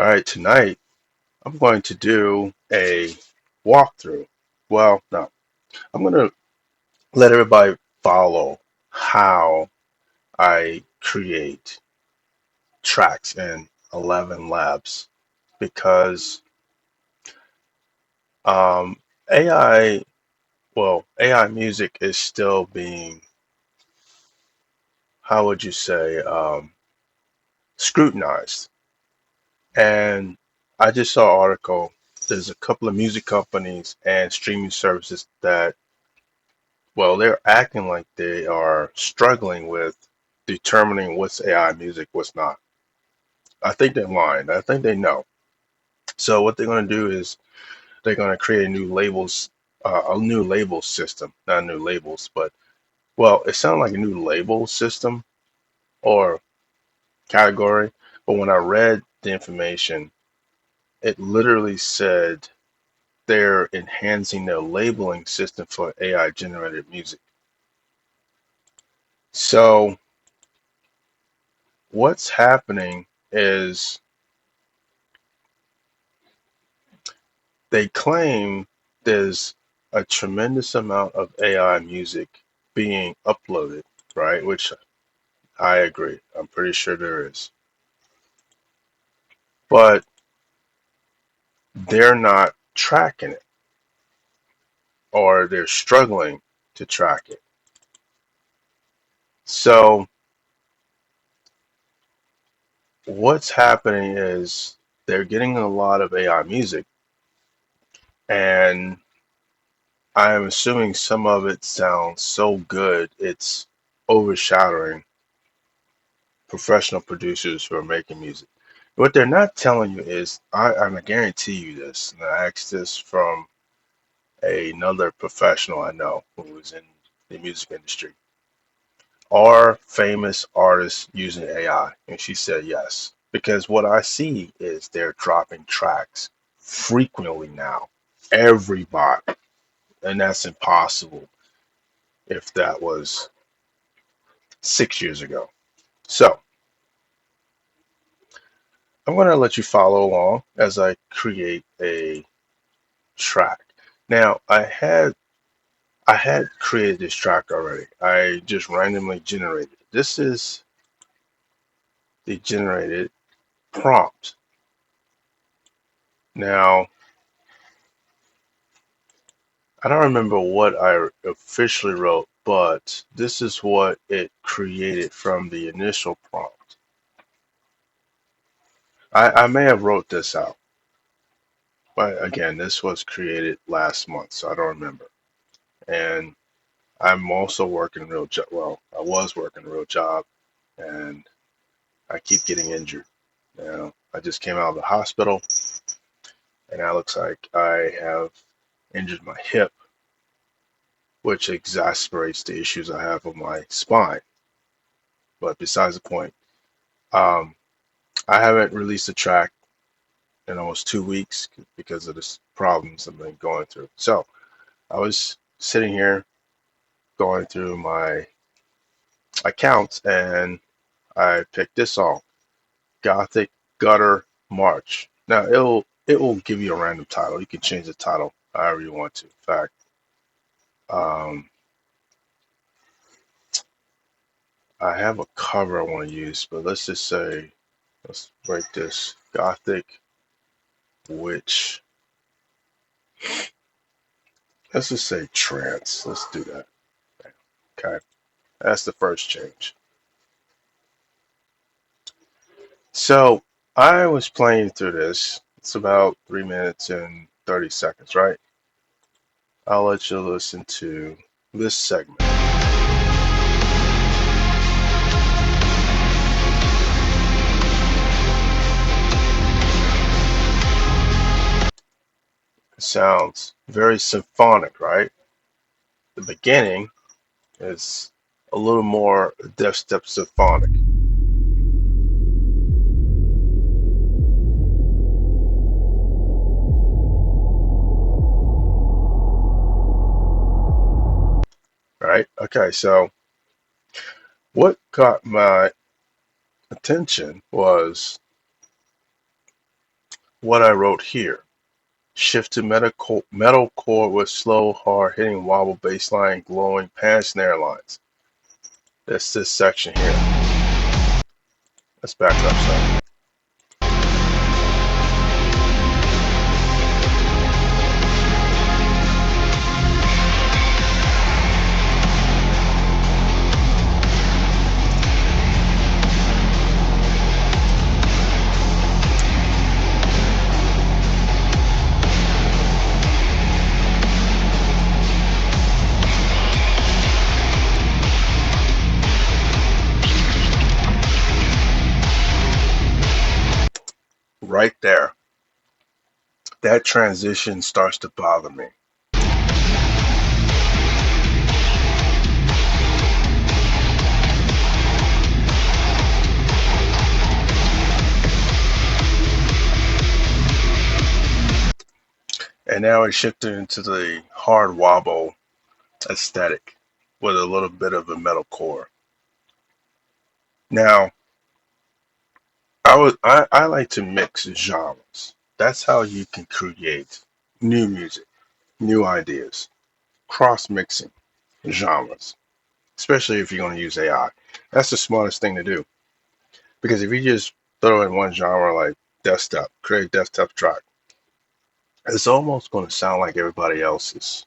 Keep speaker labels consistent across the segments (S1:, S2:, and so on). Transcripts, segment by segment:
S1: right, tonight I'm going to do a walkthrough. Well, no, I'm going to let everybody follow how I create tracks in 11 Labs because um, AI, AI music is still being, how would you say, scrutinized. And I just saw an article. There's a couple of music companies and streaming services that they're acting like they are struggling with determining what's AI music, what's not. I think they're lying. I think they know. So what they're going to do is they're going to create a new label system, not new labels, but it sounded like a new label system or category. But when I read the information, it literally said they're enhancing their labeling system for AI generated music. So what's happening is they claim there's a tremendous amount of AI music being uploaded, right? Which I agree. I'm pretty sure there is. But they're not tracking it or they're struggling to track it. So what's happening is they're getting a lot of AI music, and I'm assuming some of it sounds so good it's overshadowing professional producers who are making music. What they're not telling you is, I'm gonna guarantee you this, and I asked this from another professional I know who was in the music industry. Are famous artists using AI? And she said yes. Because what I see is they're dropping tracks frequently now. Everybody. And that's impossible if that was 6 years ago. So I'm going to let you follow along as I create a track. Now I had created this track already. I just randomly generated it. This is the generated prompt. Now I don't remember what I officially wrote, but this is what it created from the initial prompt. I may have wrote this out, but again, this was created last month, so I don't remember. And I'm also working a real job. Well, I was working a real job, and I keep getting injured. I just came out of the hospital, and it looks like I have injured my hip, which exacerbates the issues I have with my spine. But besides the point, um, I haven't released a track in almost 2 weeks because of the problems I've been going through. So I was sitting here going through my accounts, and I picked this song, Gothic Gutter March. Now it will give you a random title. You can change the title however you want to. In fact, um, I have a cover I want to use, but let's just say, let's break this Gothic Witch. Let's just say trance. Let's do that. Okay, that's the first change. So I was playing through this. It's about 3 minutes and 30 seconds, right? I'll let you listen to this segment. It sounds very symphonic, right? The beginning is a little more dubstep symphonic, right? Okay, so what got my attention was what I wrote here. Shift to metalcore with slow, hard-hitting wobble bass line, glowing pan snare lines. That's this section here. Let's back up some. Right there. That transition starts to bother me. And now it shifted into the hard wobble aesthetic with a little bit of a metalcore. Now, I like to mix genres. That's how you can create new music, new ideas, cross mixing genres, especially if you're going to use AI. That's the smartest thing to do because if you just throw in one genre like desktop, create a desktop track, it's almost going to sound like everybody else's.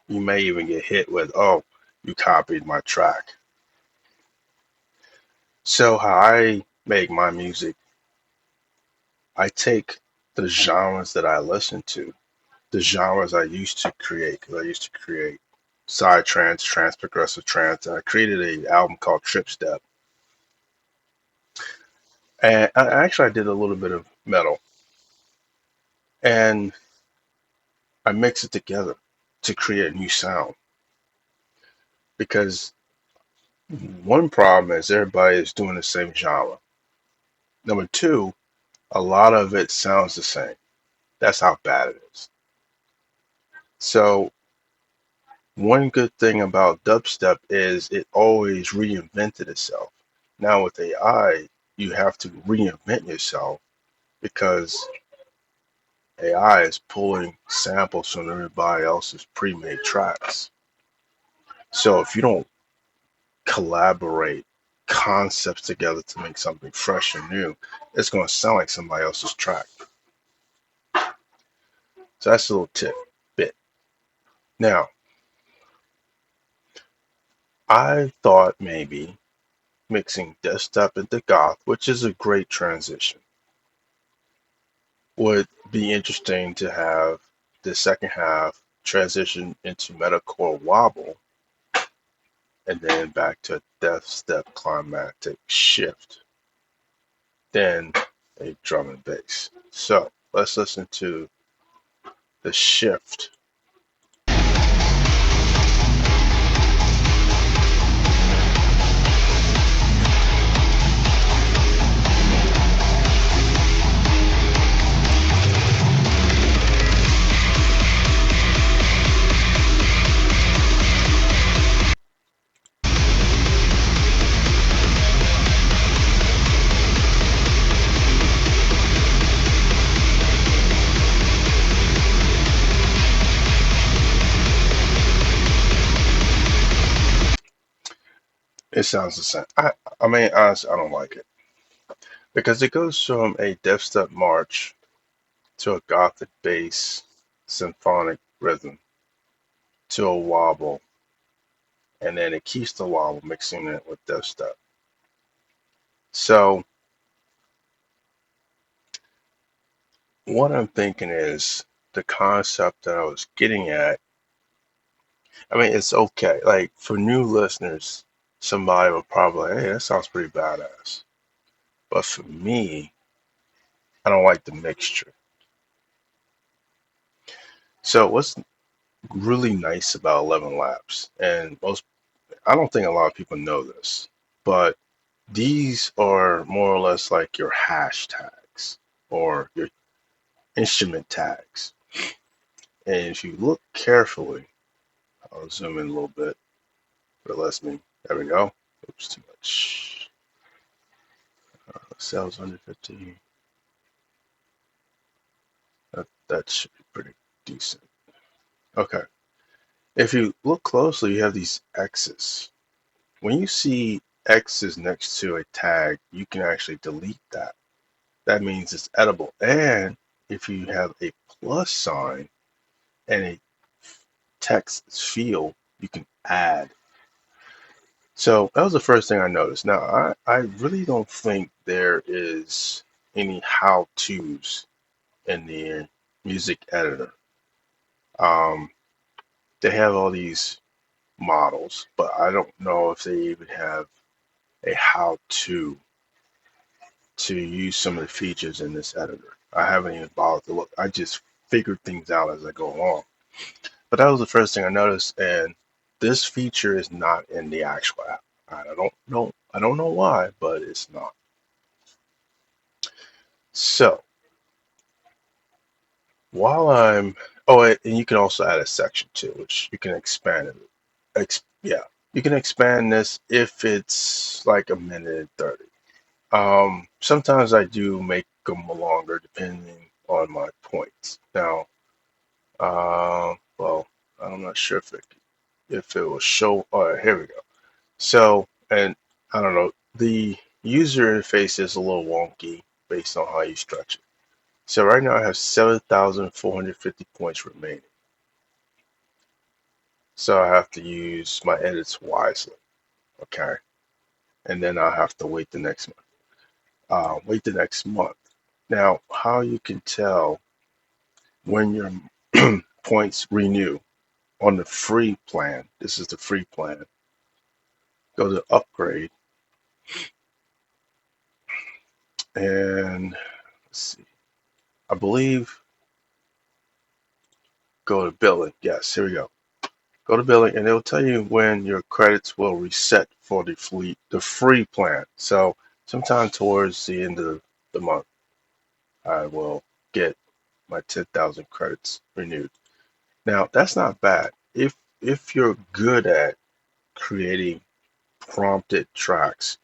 S1: You may even get hit with, oh, you copied my track. So, how I make my music, I take the genres that I listen to, the genres I used to create, because I used to create side trance, progressive trance, and I created an album called Trip Step. And I did a little bit of metal, and I mix it together to create a new sound. Because one problem is everybody is doing the same genre. Number two, a lot of it sounds the same. That's how bad it is. So one good thing about dubstep is it always reinvented itself. Now with AI, you have to reinvent yourself because AI is pulling samples from everybody else's pre-made tracks. So if you don't collaborate concepts together to make something fresh and new, it's going to sound like somebody else's track. So that's a little bit. Now, I thought maybe mixing desktop into goth, which is a great transition, would be interesting to have the second half transition into metalcore wobble and then back to a death step climactic shift, then a drum and bass. So let's listen to the shift. It sounds the same. I mean, honestly, I don't like it because it goes from a death step march to a gothic bass symphonic rhythm to a wobble, and then it keeps the wobble mixing it with death step. So what I'm thinking is the concept that I was getting at. I mean, it's okay. Like for new listeners, somebody will probably, hey, that sounds pretty badass. But for me, I don't like the mixture. So what's really nice about ElevenLabs, and I don't think a lot of people know this, but these are more or less like your hashtags or your instrument tags. And if you look carefully, I'll zoom in a little bit, but it lets me, there we go. Oops, too much. Sales under 50. That should be pretty decent. Okay. If you look closely, you have these X's. When you see X's next to a tag, you can actually delete that. That means it's edible. And if you have a plus sign and a text field, you can add. So that was the first thing I noticed. Now, I really don't think there is any how-tos in the music editor. Um, they have all these models, but I don't know if they even have a how to use some of the features in this editor. I haven't even bothered to look. I just figured things out as I go along. But that was the first thing I noticed, and this feature is not in the actual app. I don't know why, but it's not. So while I'm and you can also add a section too, which you can expand it. Yeah, you can expand this if it's like a minute and 30. Sometimes I do make them longer depending on my points. Now, well, I'm not sure if it will show. Oh, here we go. So, and I don't know, the user interface is a little wonky based on how you stretch it. So right now I have 7,450 points remaining. So I have to use my edits wisely, okay? And then I'll have to wait the next month. Wait the next month. Now, how you can tell when your points renew on the free plan, this is the free plan, go to upgrade and let's see, I believe go to billing. Yes, here we go. Go to billing and it'll tell you when your credits will reset for the free plan. So sometime towards the end of the month, I will get my 10,000 credits renewed. Now that's not bad. If you're good at creating prompted tracks,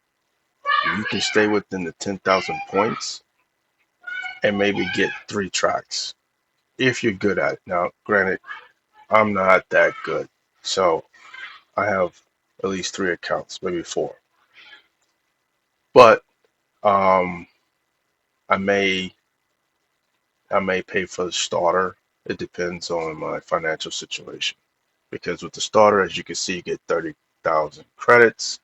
S1: you can stay within the 10,000 points and maybe get 3 tracks if you're good at it. Now, granted, I'm not that good, so I have at least 3 accounts, maybe 4. But um, I may I may pay for the starter. It depends on my financial situation. Because with the starter, as you can see, you get 30,000 credits,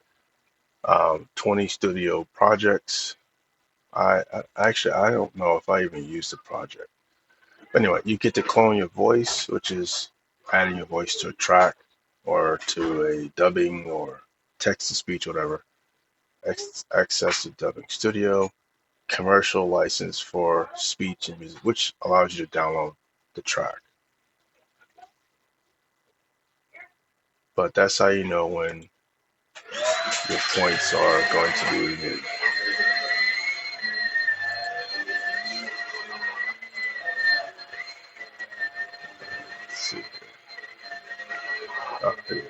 S1: 20 studio projects. I don't know if I even use the project. Anyway, you get to clone your voice, which is adding your voice to a track or to a dubbing or text to speech, whatever. Access to Dubbing Studio, commercial license for speech and music, which allows you to download the track. But that's how you know when your points are going to be renewed. Let's see. Oh, here we go.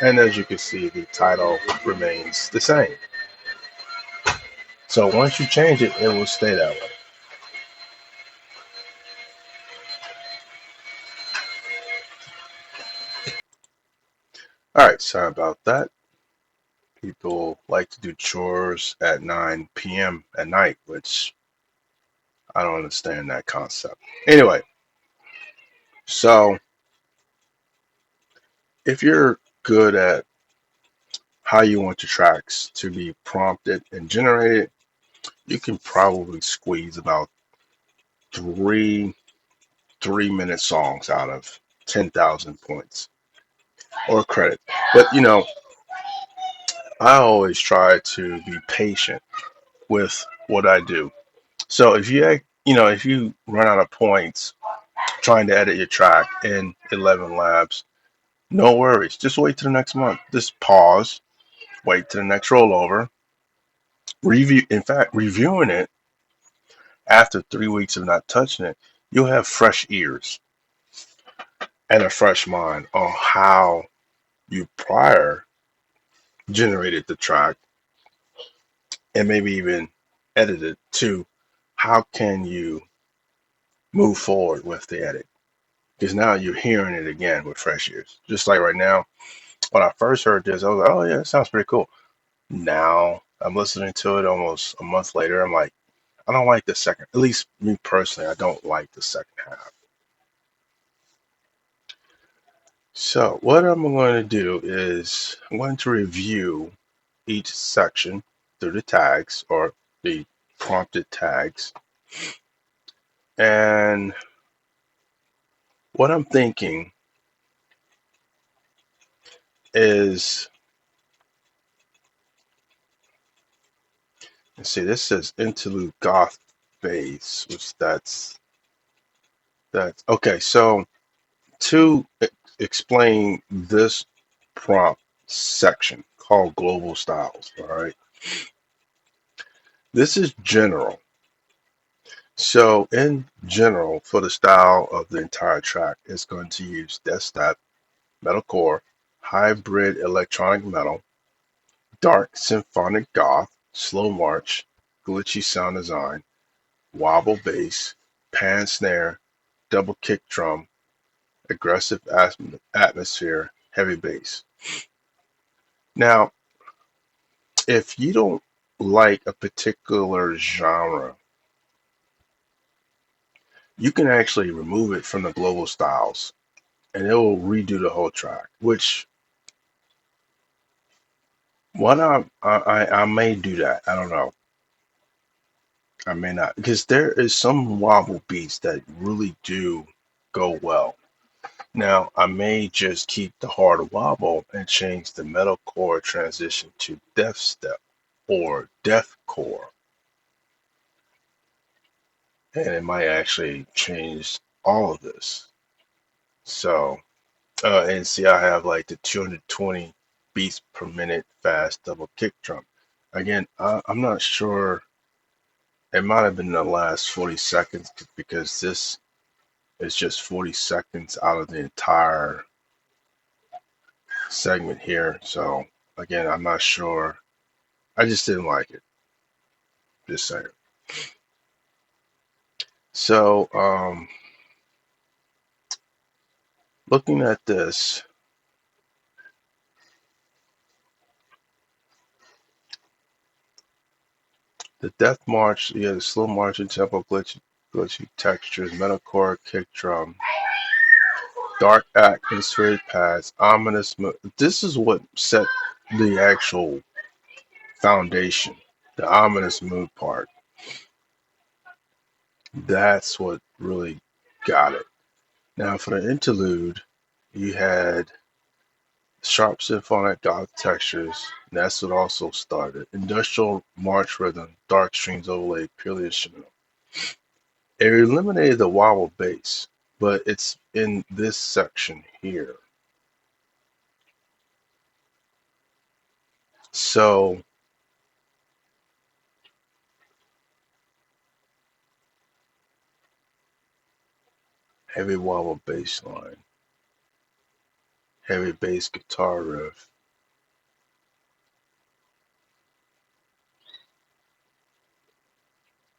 S1: And as you can see, the title remains the same. So once you change it, it will stay that way. All right, sorry about that. People like to do chores at 9 p.m. at night, which I don't understand that concept. Anyway, so if you're good at how you want your tracks to be prompted and generated, you can probably squeeze about three 3 minute songs out of 10,000 points or credit. But I always try to be patient with what I do. So if you run out of points trying to edit your track in ElevenLabs, no worries. Just wait till the next month. Just pause, wait till the next rollover. Review. In fact, reviewing it after 3 weeks of not touching it, you'll have fresh ears and a fresh mind on how you prior generated the track and maybe even edited to how can you move forward with the edit. Because now you're hearing it again with fresh ears. Just like right now, when I first heard this, I was like, oh yeah, it sounds pretty cool. Now I'm listening to it almost a month later. I'm like, I don't like the second, at least me personally, I don't like the second half. So what I'm going to do is I'm going to review each section through the tags or the prompted tags. And what I'm thinking is, let's see, this says interlude goth bass, which that's okay. So to explain this prompt section called global styles, all right, this is general. So in general, for the style of the entire track, it's going to use deathstep, metalcore, hybrid electronic metal, dark symphonic goth, slow march, glitchy sound design, wobble bass, pan snare, double kick drum, aggressive atmosphere, heavy bass. Now, if you don't like a particular genre, you can actually remove it from the global styles and it will redo the whole track, which what I may do that. I don't know. I may not because there is some wobble beats that really do go well. Now, I may just keep the hard wobble and change the metalcore transition to death step or deathcore, and it might actually change all of this. So, and see, I have like the 220 beats per minute fast double kick drum. Again, I'm not sure. It might have been the last 40 seconds because this is just 40 seconds out of the entire segment here. So, again, I'm not sure. I just didn't like it. Just saying. So, looking at this, the death march, yeah, the slow march and tempo glitchy textures, metalcore kick drum, dark atmospheric pads, ominous. This is what set the actual foundation, the ominous mood part. That's what really got it. Now, for the interlude, you had sharp symphonic goth textures. And that's what also started. Industrial march rhythm, dark strings overlaid, purely instrumental. It eliminated the wobble bass, but it's in this section here. So heavy wobble bass line, heavy bass guitar riff.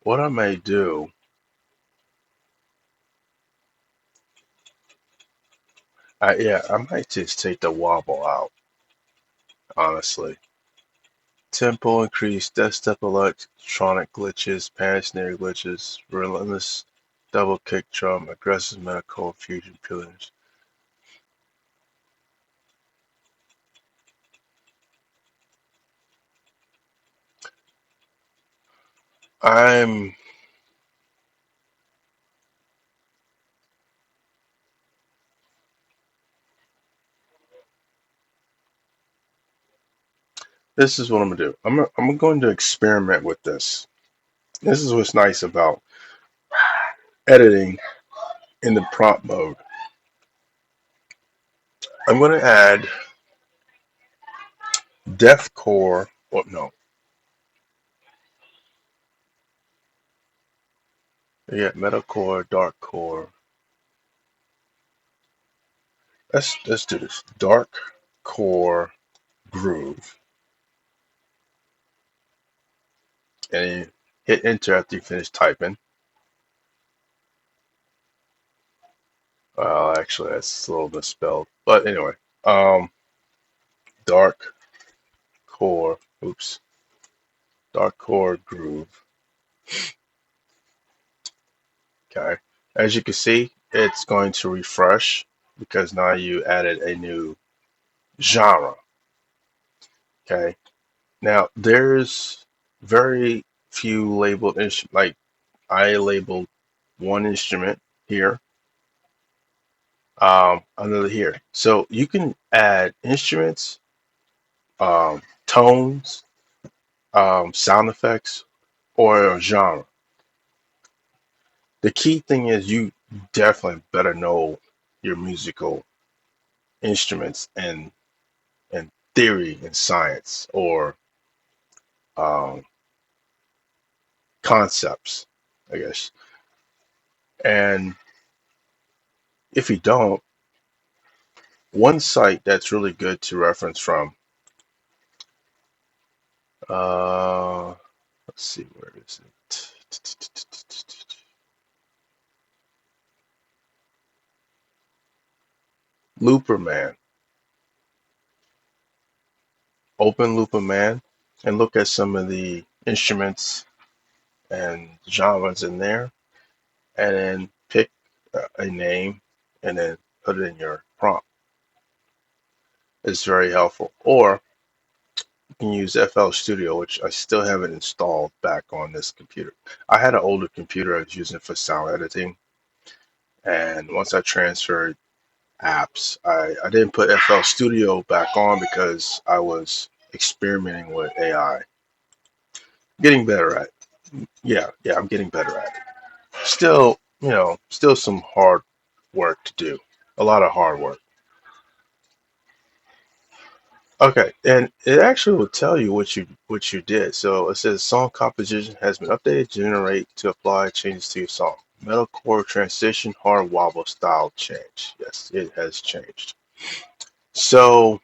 S1: What I may do, I might just take the wobble out, honestly. Tempo increase, dubstep electronic glitches, pan snare glitches, relentless double kick drum, aggressive metalcore fusion pillars. I'm This is what I'm gonna do. I'm going to experiment with this. This is what's nice about editing in the prompt mode. I'm going to add deathcore. Well, no, yeah, metalcore, darkcore. Let's do this. Darkcore groove, and you hit enter after you finish typing. Well, actually, that's a little misspelled. But anyway, um, dark core. Oops, dark core groove. Okay. As you can see, it's going to refresh because now you added a new genre. Okay. Now there's very few labeled instruments. Like I labeled one instrument here, another here. So you can add instruments, tones, sound effects, or a genre. The key thing is you definitely better know your musical instruments and theory and science or um, concepts, I guess. And if you don't, one site that's really good to reference from, uh, let's see, where is it? Looperman. Open Looperman and look at some of the instruments and genres in there, and then pick a name and then put it in your prompt. It's very helpful. Or you can use FL Studio, which I still haven't installed back on this computer. I had an older computer I was using for sound editing, and once I transferred apps, I didn't put FL Studio back on because I was experimenting with AI. Getting better at it. Yeah, I'm getting better at it. Still, still some hard work to do. A lot of hard work. Okay, and it actually will tell you what you did. So it says song composition has been updated. Generate to apply changes to your song. Metalcore transition, hard wobble style change. Yes, it has changed. So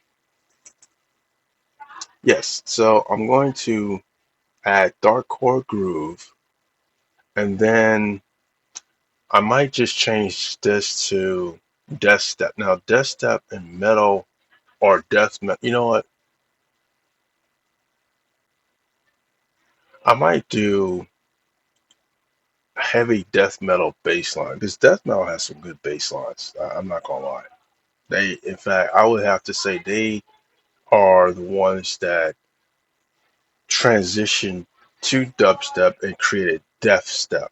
S1: yes, so I'm going to add darkcore groove, and then I might just change this to death step. Now, death step and metal or death metal. You know what? I might do heavy death metal bass line because death metal has some good bass lines. I'm not gonna lie. In fact, I would have to say they are the ones that transitioned to dubstep and created death step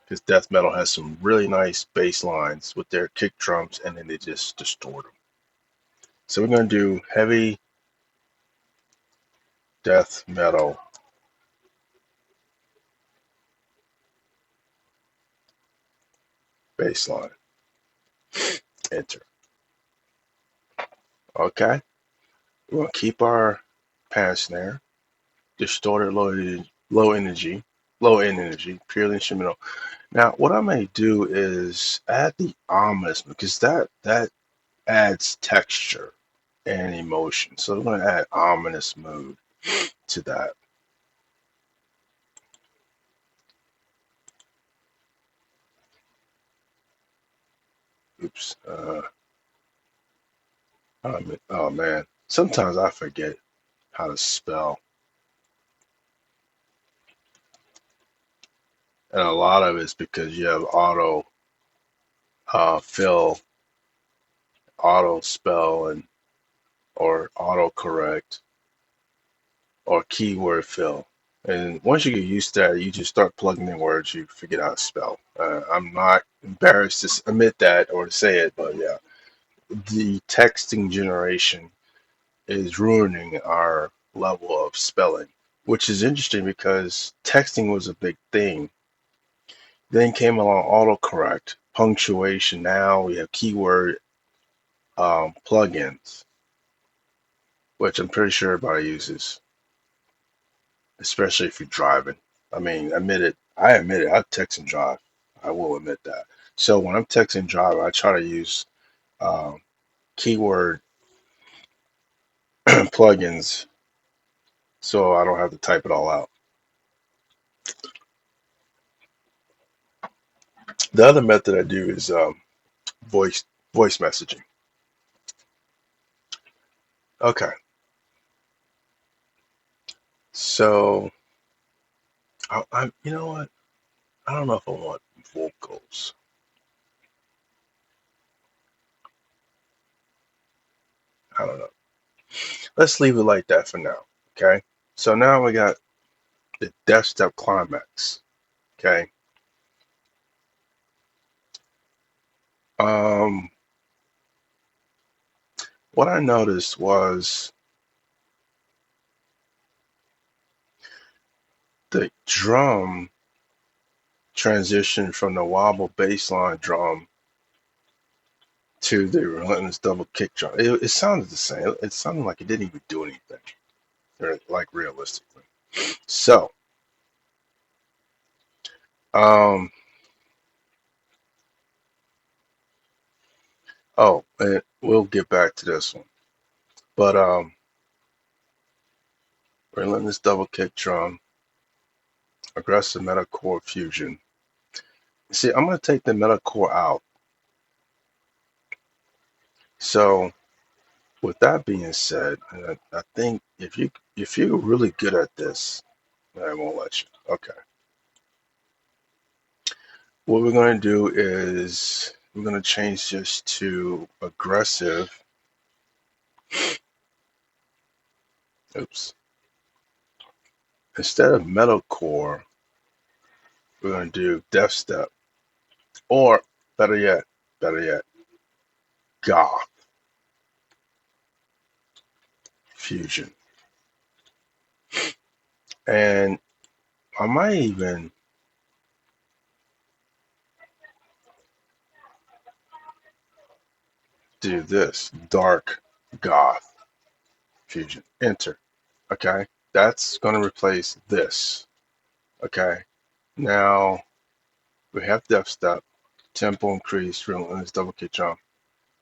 S1: because death metal has some really nice bass lines with their kick drums and then they just distort them. So we're gonna do heavy death metal bass line. Enter. Okay. We're gonna keep our pan snare, distorted low energy, purely instrumental. Now, what I may do is add the ominous because that adds texture and emotion. So I'm gonna add ominous mood to that. Oops. Oh man. Sometimes I forget how to spell, and a lot of it's because you have auto fill, auto spell, and or auto correct or keyword fill. And once you get used to that, you just start plugging in words you forget how to spell. I'm not embarrassed to admit that or to say it, but yeah, the texting generation is ruining our level of spelling, which is interesting because texting was a big thing. Then came along autocorrect, punctuation. Now we have keyword plugins, which I'm pretty sure everybody uses, especially if you're driving. I mean, I admit it, I text and drive. I will admit that. So when I'm texting and drive, I try to use um, keyword plugins so I don't have to type it all out. The other method I do is voice voice messaging. Okay, so you know what? I don't know if I want vocals. I don't know. Let's leave it like that for now. Okay. So now we got the Death Step climax. Okay. Um, what I noticed was the drum transition from the wobble bassline drum to the relentless double kick drum. It sounded the same. It sounded like it didn't even do anything, like realistically. So, um, oh, and we'll get back to this one. But relentless double kick drum, aggressive metalcore fusion. See, I'm gonna take the metalcore out. So, with that being said, I think if you're really good at this, I won't let you. Okay. What we're going to do is we're going to change this to aggressive. Oops. Instead of metalcore, we're going to do death step, or better yet, goth fusion. And I might even do this dark goth fusion. Enter. Okay. That's going to replace this. Okay. Now we have depth step, tempo increase, relentless double kick jump.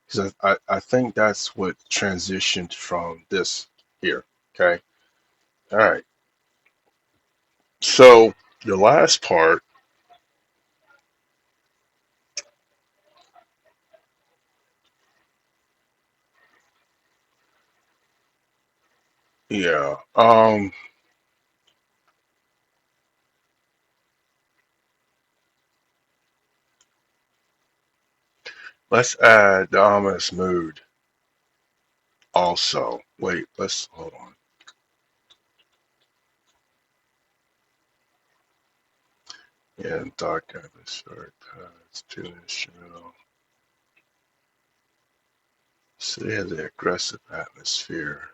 S1: Because I think that's what transitioned from this here. Okay. All right. So the last part, yeah. Let's add the ominous mood also. Wait, let's hold on. Yeah, dark atmospheric paths, too instrumental. So they have the aggressive atmosphere.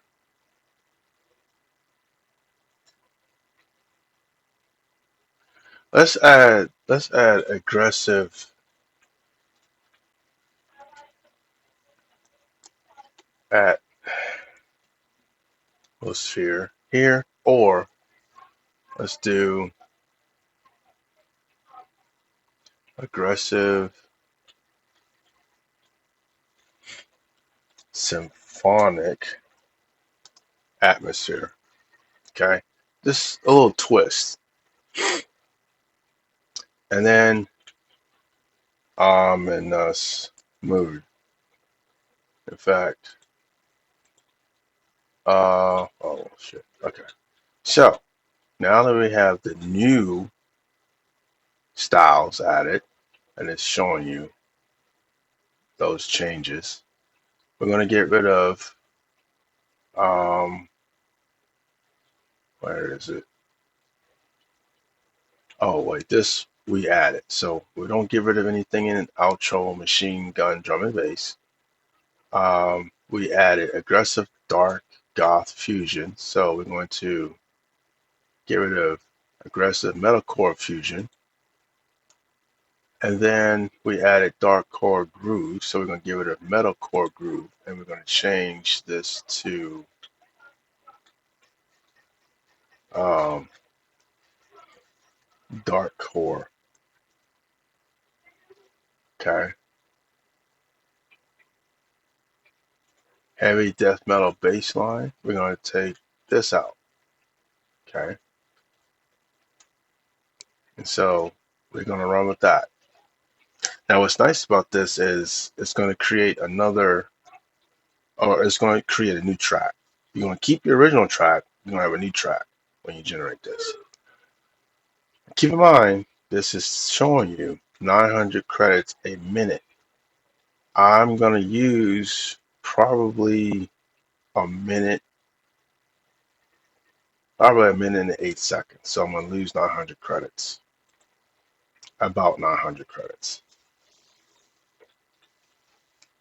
S1: Let's add aggressive atmosphere here, or let's do aggressive symphonic atmosphere. Okay, just a little twist, and then ominous mood. In fact, oh shit. Okay, so now that we have the new styles added, and it's showing you those changes, we're gonna get rid of where is it? Oh wait, this we added. So we don't get rid of anything in outro, machine gun, drum and bass. We added aggressive dark goth fusion. So we're going to get rid of aggressive metalcore fusion. And then we added dark core groove. So we're going to get rid of metalcore groove. And we're going to change this to um, dark core. Okay. Heavy death metal bass line. We're going to take this out. Okay. And so we're going to run with that. Now, what's nice about this is it's going to create another, or it's going to create a new track. You're going to keep your original track. You're going to have a new track when you generate this. Keep in mind, this is showing you 900 credits a minute. I'm going to use probably a minute, probably a minute and 8 seconds. So I'm going to lose 900 credits, about 900 credits.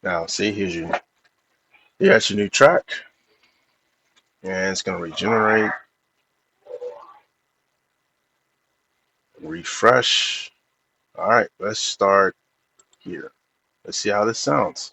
S1: Now, see, here's your new track, and it's going to regenerate, refresh. All right, let's start here. Let's see how this sounds.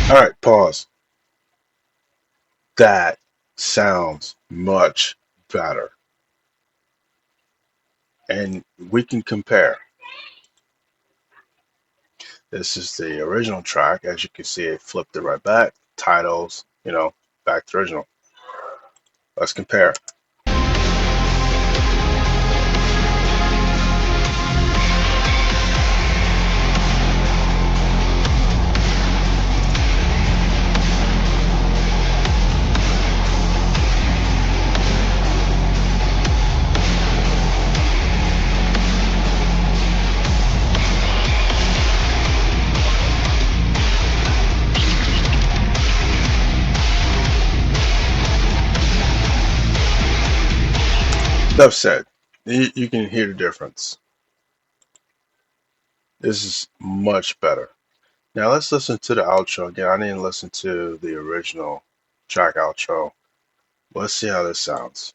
S1: All right, pause. That sounds much better. And we can compare. This is the original track. As you can see, it flipped it right back. Titles, back to original. Let's compare. Enough said. You can hear the difference. This is much better. Now let's listen to the outro again. I didn't listen to the original track outro. Let's see how this sounds.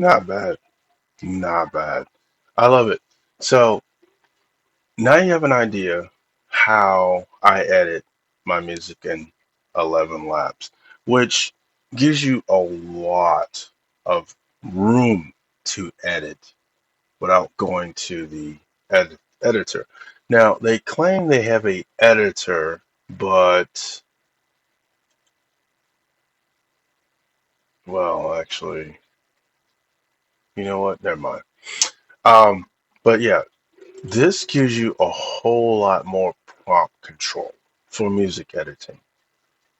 S1: Not bad. Not bad. I love it. So now you have an idea how I edit my music in 11 Labs, which gives you a lot of room to edit without going to the editor. Now, they claim they have a editor, but, well, actually, you know what? Never mind. But yeah, this gives you a whole lot more prompt control for music editing.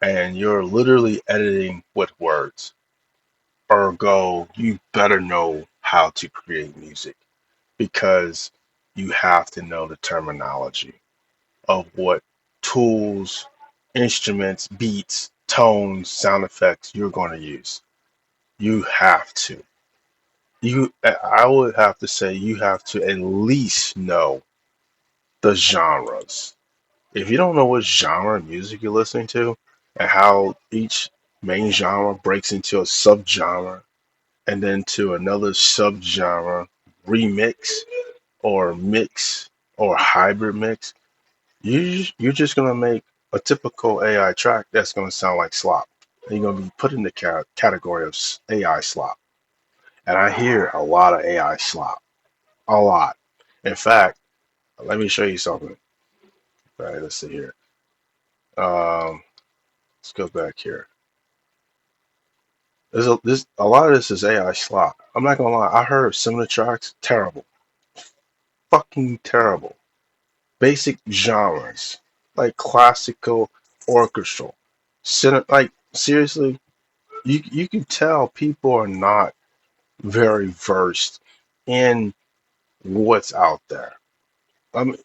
S1: And you're literally editing with words. Ergo, you better know how to create music because you have to know the terminology of what tools, instruments, beats, tones, sound effects you're going to use. You have to. I would have to say you have to at least know the genres. If you don't know what genre of music you're listening to and how each main genre breaks into a subgenre and then to another subgenre remix or mix or hybrid mix, you're just gonna make a typical AI track that's gonna sound like slop. And you're gonna be put in the category of AI slop. And I hear a lot of AI slop, a lot. In fact, let me show you something. All right, let's see here. Um, let's go back here. A lot of this is AI slop. I'm not gonna lie. I heard some of the tracks terrible, fucking terrible. Basic genres like classical, orchestral, like seriously, you can tell people are not very versed in what's out there. I mean,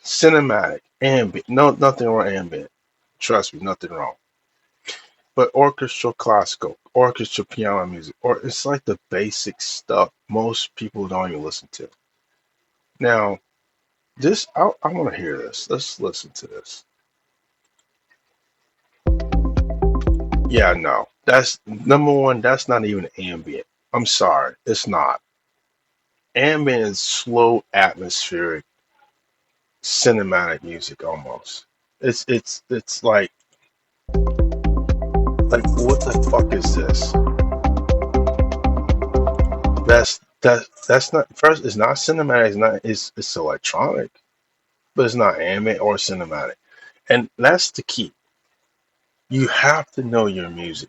S1: cinematic, ambient, no, nothing wrong with ambient. Trust me, nothing wrong. But orchestral classical, orchestral piano music, or it's like the basic stuff most people don't even listen to. Now, I want to hear this. Let's listen to this. Yeah, no, that's number one. That's not even ambient. I'm sorry, it's not. Ambient is slow, atmospheric, cinematic music almost. It's like what the fuck is this? That's not first. It's not cinematic. It's electronic, but it's not ambient or cinematic. And that's the key. You have to know your music.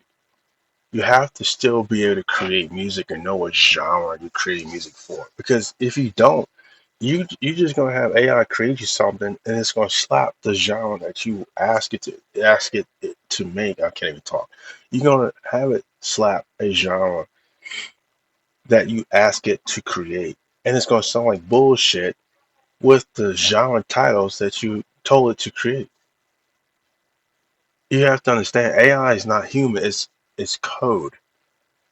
S1: You have to still be able to create music and know what genre you're creating music for. Because if you don't, you just gonna have AI create you something and it's gonna slap the genre that you ask it to make. I can't even talk. You're gonna have it slap a genre that you ask it to create. And it's gonna sound like bullshit with the genre titles that you told it to create. You have to understand AI is not human, it's code.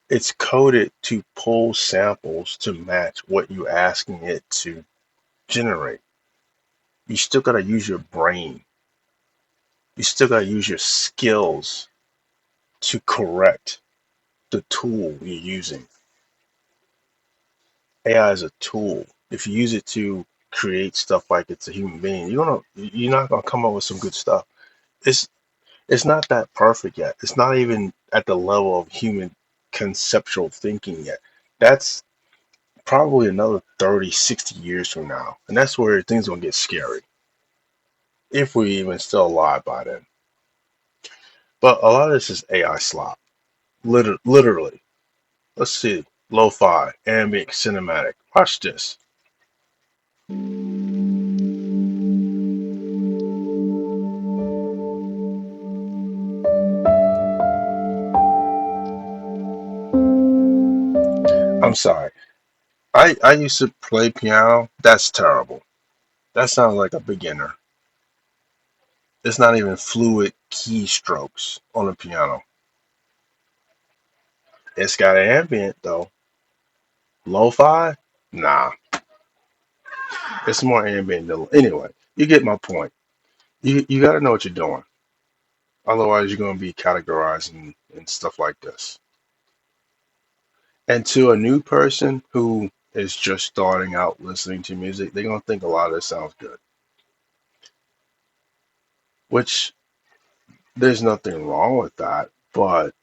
S1: It's coded to pull samples to match what you're asking it to generate. You still gotta use your brain. You still gotta use your skills to correct the tool you're using. AI is a tool. If you use it to create stuff like it's a human being, you're not gonna come up with some good stuff. It's it's not that perfect yet. It's not even at the level of human conceptual thinking yet. That's probably another 30, 60 years from now. And that's where things gonna get scary. If we even still alive by then. But a lot of this is AI slop. Literally. Let's see. Lo-fi, ambient, cinematic. Watch this. I'm sorry. I used to play piano. That's terrible. That sounds like a beginner. It's not even fluid keystrokes on the piano. It's got ambient though. Lo-fi? Nah. It's more ambient than anyway. You get my point. You gotta know what you're doing. Otherwise you're gonna be categorized and stuff like this. And to a new person who is just starting out listening to music, they're gonna think a lot of this sounds good. Which there's nothing wrong with that, but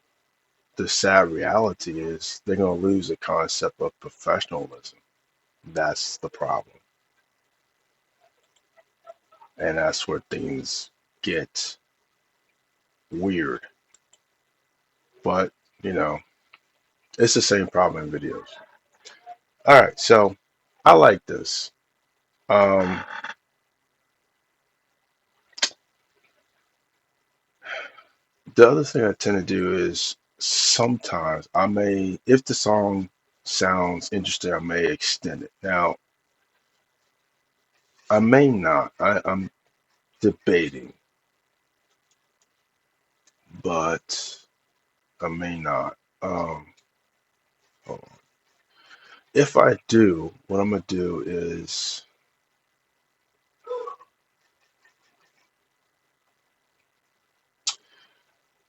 S1: the sad reality is they're gonna lose the concept of professionalism. That's the problem. And that's where things get weird. But, you know, it's the same problem in videos. All right, so I like this. Um, the other thing I tend to do is sometimes I may, if the song sounds interesting, I may extend it. Now, I may not. I'm debating, but I may not. Hold on. If I do, what I'm gonna do is,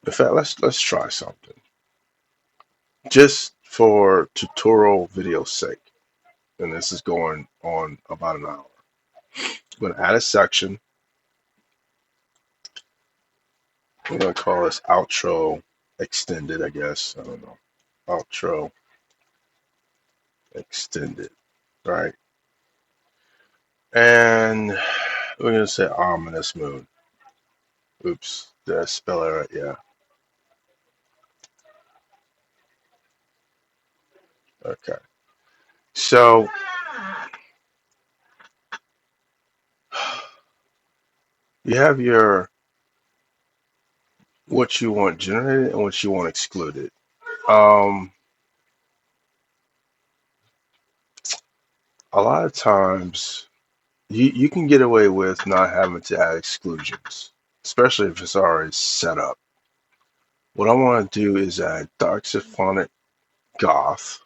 S1: in fact, let's try something just for tutorial video sake. And this is going on about an hour. I'm gonna add a section. I'm gonna call this outro extended, I guess. I don't know. Outro extended, right? And we're gonna say ominous mood. Oops, did I spell it right? Yeah. Okay. So you have your what you want generated and what you want excluded. Um, a lot of times you can get away with not having to add exclusions, especially if it's already set up. What I want to do is add dark symphonic goth,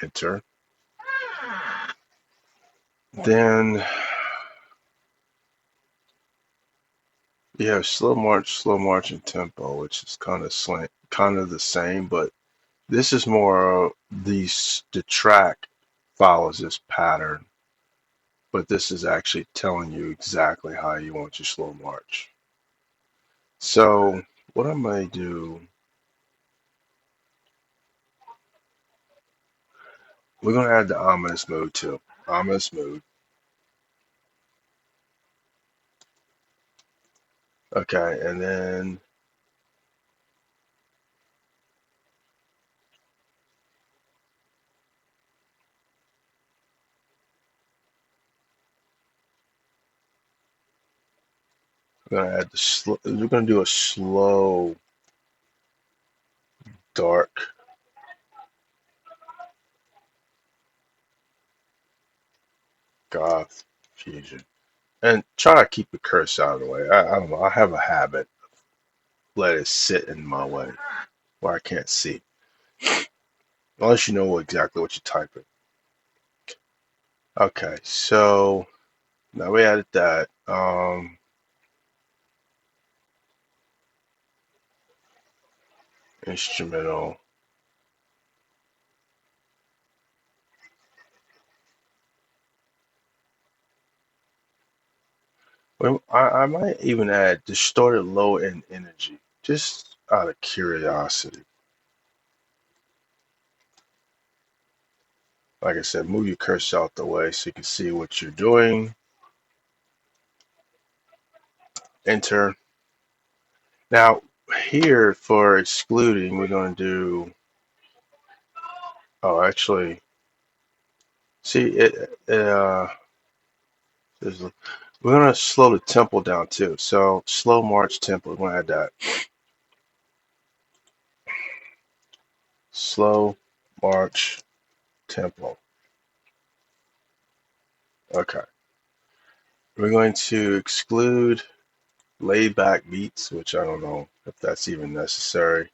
S1: enter. Then you have slow march, and tempo, which is kind of slant, kind of the same, but this is more the track follows this pattern, but this is actually telling you exactly how you want your slow march. So what I may do, we're gonna add the ominous mood too. Ominous mood. Okay, and then we're gonna add the slow. We're gonna do a slow, dark goth fusion, and try to keep the curse out of the way. I don't know. I have a habit. Let it sit in my way where I can't see, unless you know exactly what you're typing. Okay, so now we added that. Instrumental. Well, I might even add distorted low end energy, just out of curiosity. Like I said, move your cursor out the way so you can see what you're doing. Enter. Now, here for excluding, we're going to do, oh, actually, see, we're going to slow the tempo down too. So, slow march tempo, we're going to add that. Slow march tempo. Okay. We're going to exclude laid back beats, which I don't know if that's even necessary.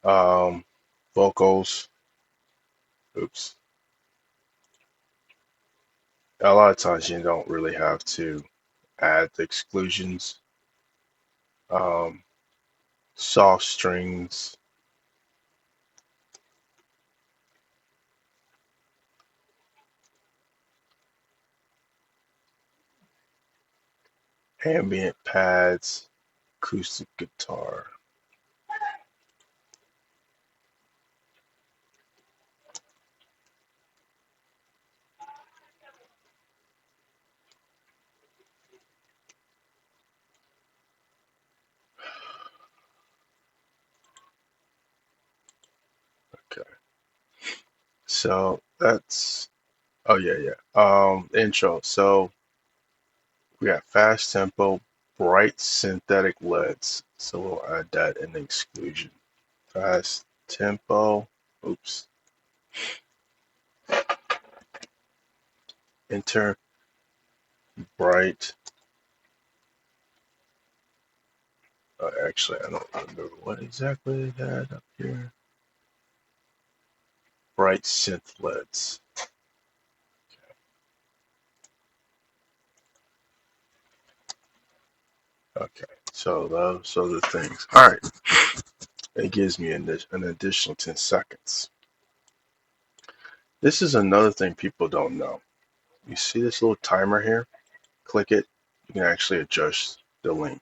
S1: Um, vocals. Oops. A lot of times you don't really have to add the exclusions. Um, soft strings. Ambient pads. Acoustic guitar. Okay. So that's oh yeah. Intro. So we got fast tempo, bright synthetic LEDs. So we'll add that in the exclusion. Fast tempo. Oops. Enter bright. Actually, I don't remember what exactly they had up here. Bright synth LEDs. Okay, so those are the things. All right, it gives me an additional 10 seconds. This is another thing people don't know. You see this little timer here? Click it. You can actually adjust the length.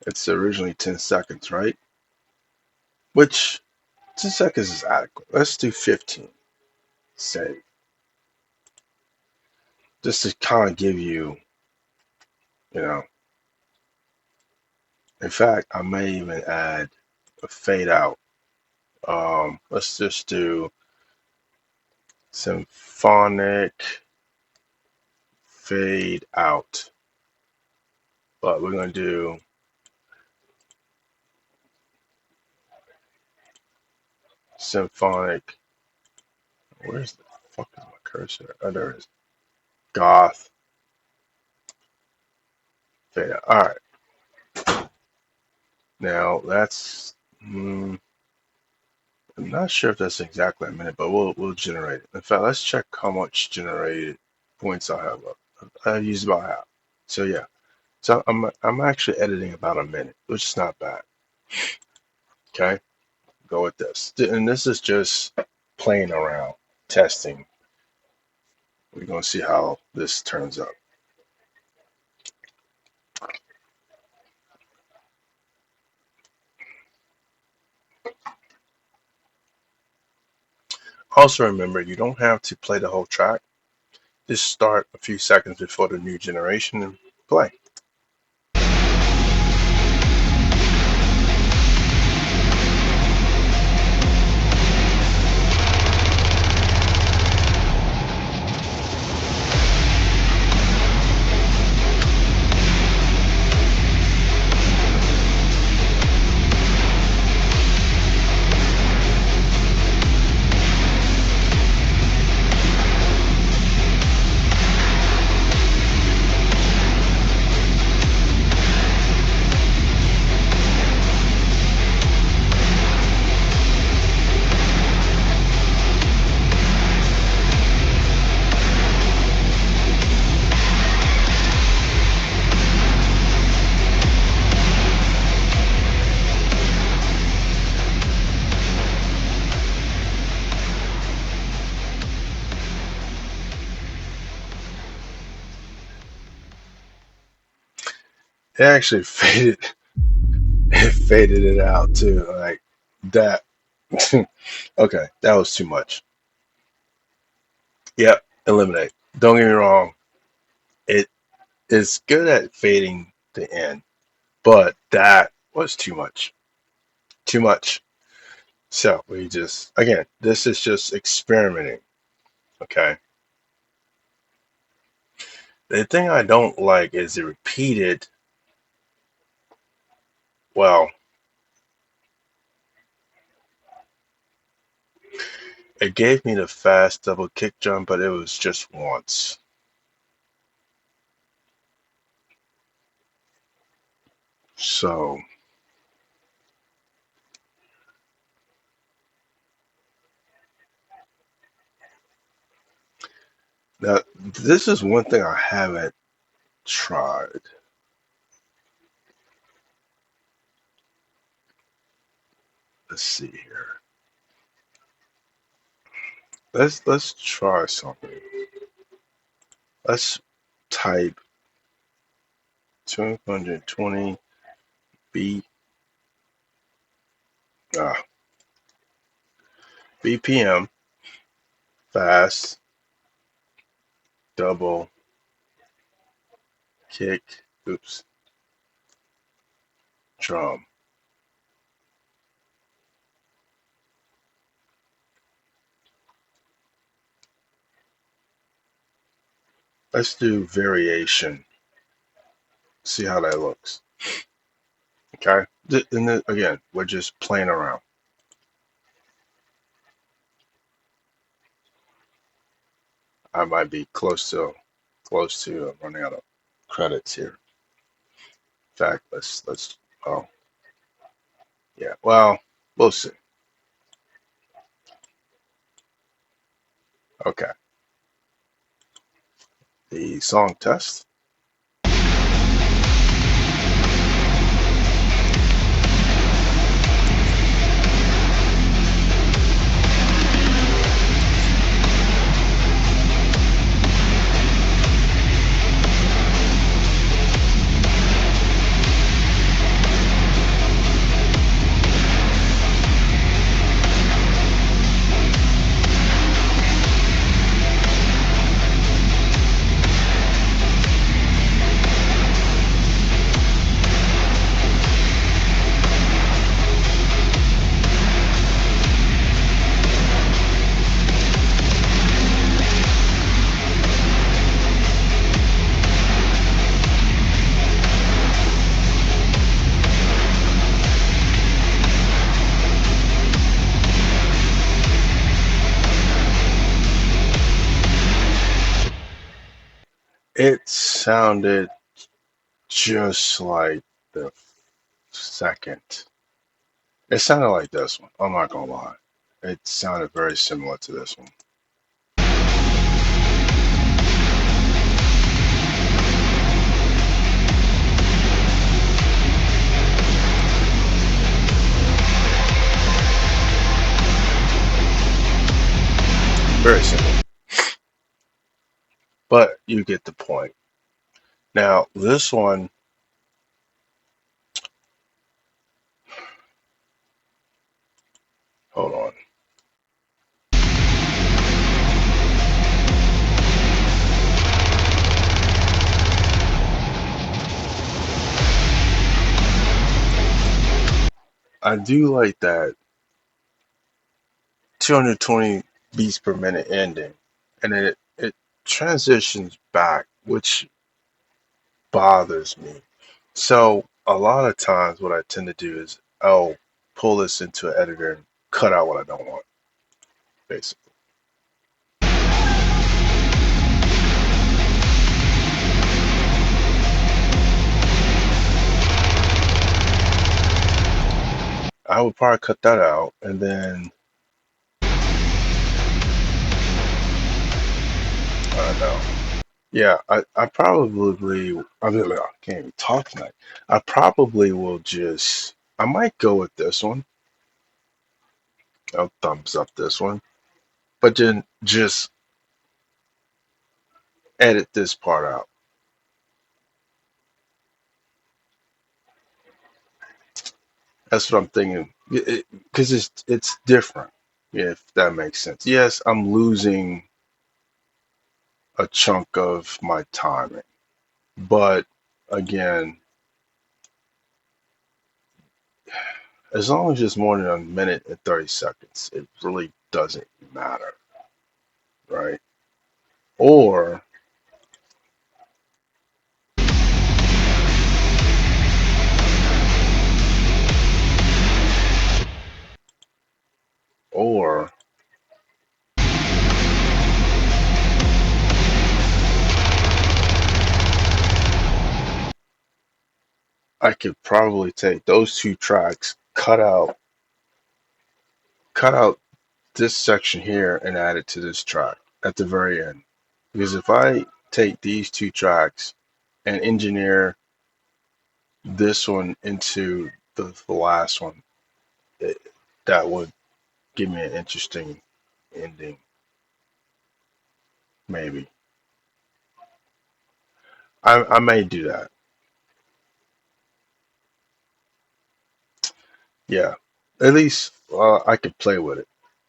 S1: It's originally 10 seconds, right? Which 10 seconds is adequate. Let's do 15. Save. Just to kind of give you, you know, in fact, I may even add a fade out. Let's just do symphonic fade out. But we're going to do symphonic. Where's the fuck is my cursor? Oh, there it is. Goth fade out. All right. Now that's. I'm not sure if that's exactly a minute, but we'll generate it. In fact, let's check how much generated points I have up. I used about half. So yeah. So I'm actually editing about a minute, which is not bad. Okay, go with this. And this is just playing around, testing. We're gonna see how this turns out. Also remember, you don't have to play the whole track. Just start a few seconds before the new generation and play. It actually faded. It faded it out too, like that. Okay, that was too much. Yep, eliminate. Don't get me wrong. It is good at fading the end, but that was too much. Too much. So we just, again, this is just experimenting. Okay. The thing I don't like is it repeated. Well, it gave me the fast double kick jump, but it was just once. So now this is one thing I haven't tried. Let's see here. Let's try something. Let's type 220 B ah, BPM fast double kick. Oops, drum. Let's do variation. See how that looks. Okay. And then, again, we're just playing around. I might be close to running out of credits here. In fact, let's. Oh, yeah. Well, we'll see. Okay. The song test. It sounded just like the second. It sounded like this one. I'm not gonna lie. It sounded very similar to this one. Very similar. But you get the point. Now, this one, hold on. I do like that 220 beats per minute ending, and it transitions back, which bothers me. So a lot of times, what I tend to do is I'll pull this into an editor and cut out what I don't want, basically. I would probably cut that out, and then I don't know. Yeah, I probably, I can't even talk tonight. I probably will just, I might go with this one. I'll thumbs up this one, but then just edit this part out. That's what I'm thinking, because it's different, if that makes sense. Yes, I'm losing a chunk of my timing, but again, as long as it's more than a minute and 30 seconds, it really doesn't matter, right? Or or I could probably take those two tracks, cut out this section here and add it to this track at the very end. Because if I take these two tracks and engineer this one into the last one, it, that would give me an interesting ending, maybe. I may do that. Yeah. At least I could play with it.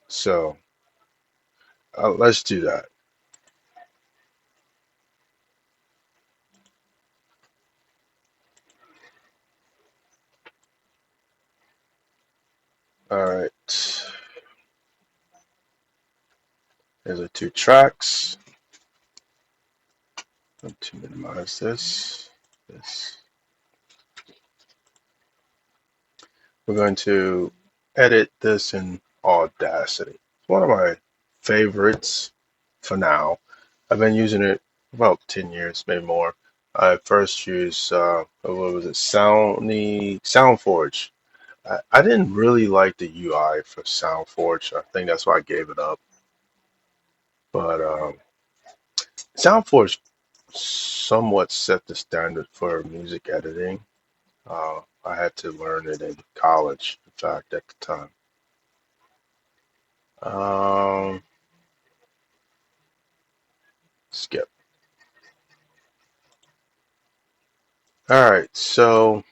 S1: So let's do that. All right. There's the two tracks. going to minimize this. This. We're going to edit this in Audacity. It's one of my favorites for now. I've been using it about 10 years, maybe more. I first used, what was it, SoundForge. I didn't really like the UI for SoundForge. I think that's why I gave it up. But SoundForge somewhat set the standard for music editing. I had to learn it in college, in fact, at the time. Um, Skip. All right, so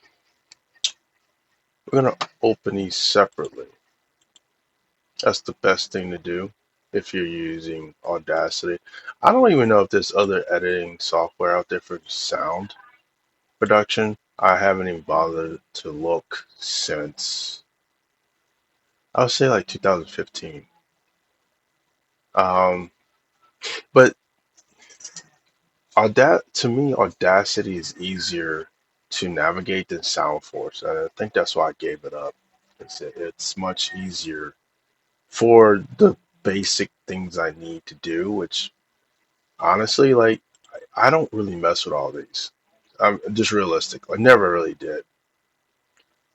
S1: we're gonna open these separately. That's the best thing to do if you're using Audacity. I don't even know if there's other editing software out there for sound production. I haven't even bothered to look since I would say like 2015. Um, but to me, Audacity is easier to navigate than SoundForce. I think that's why I gave it up. It's much easier for the basic things I need to do, which honestly, like, I don't really mess with all these. I'm just realistic. I never really did.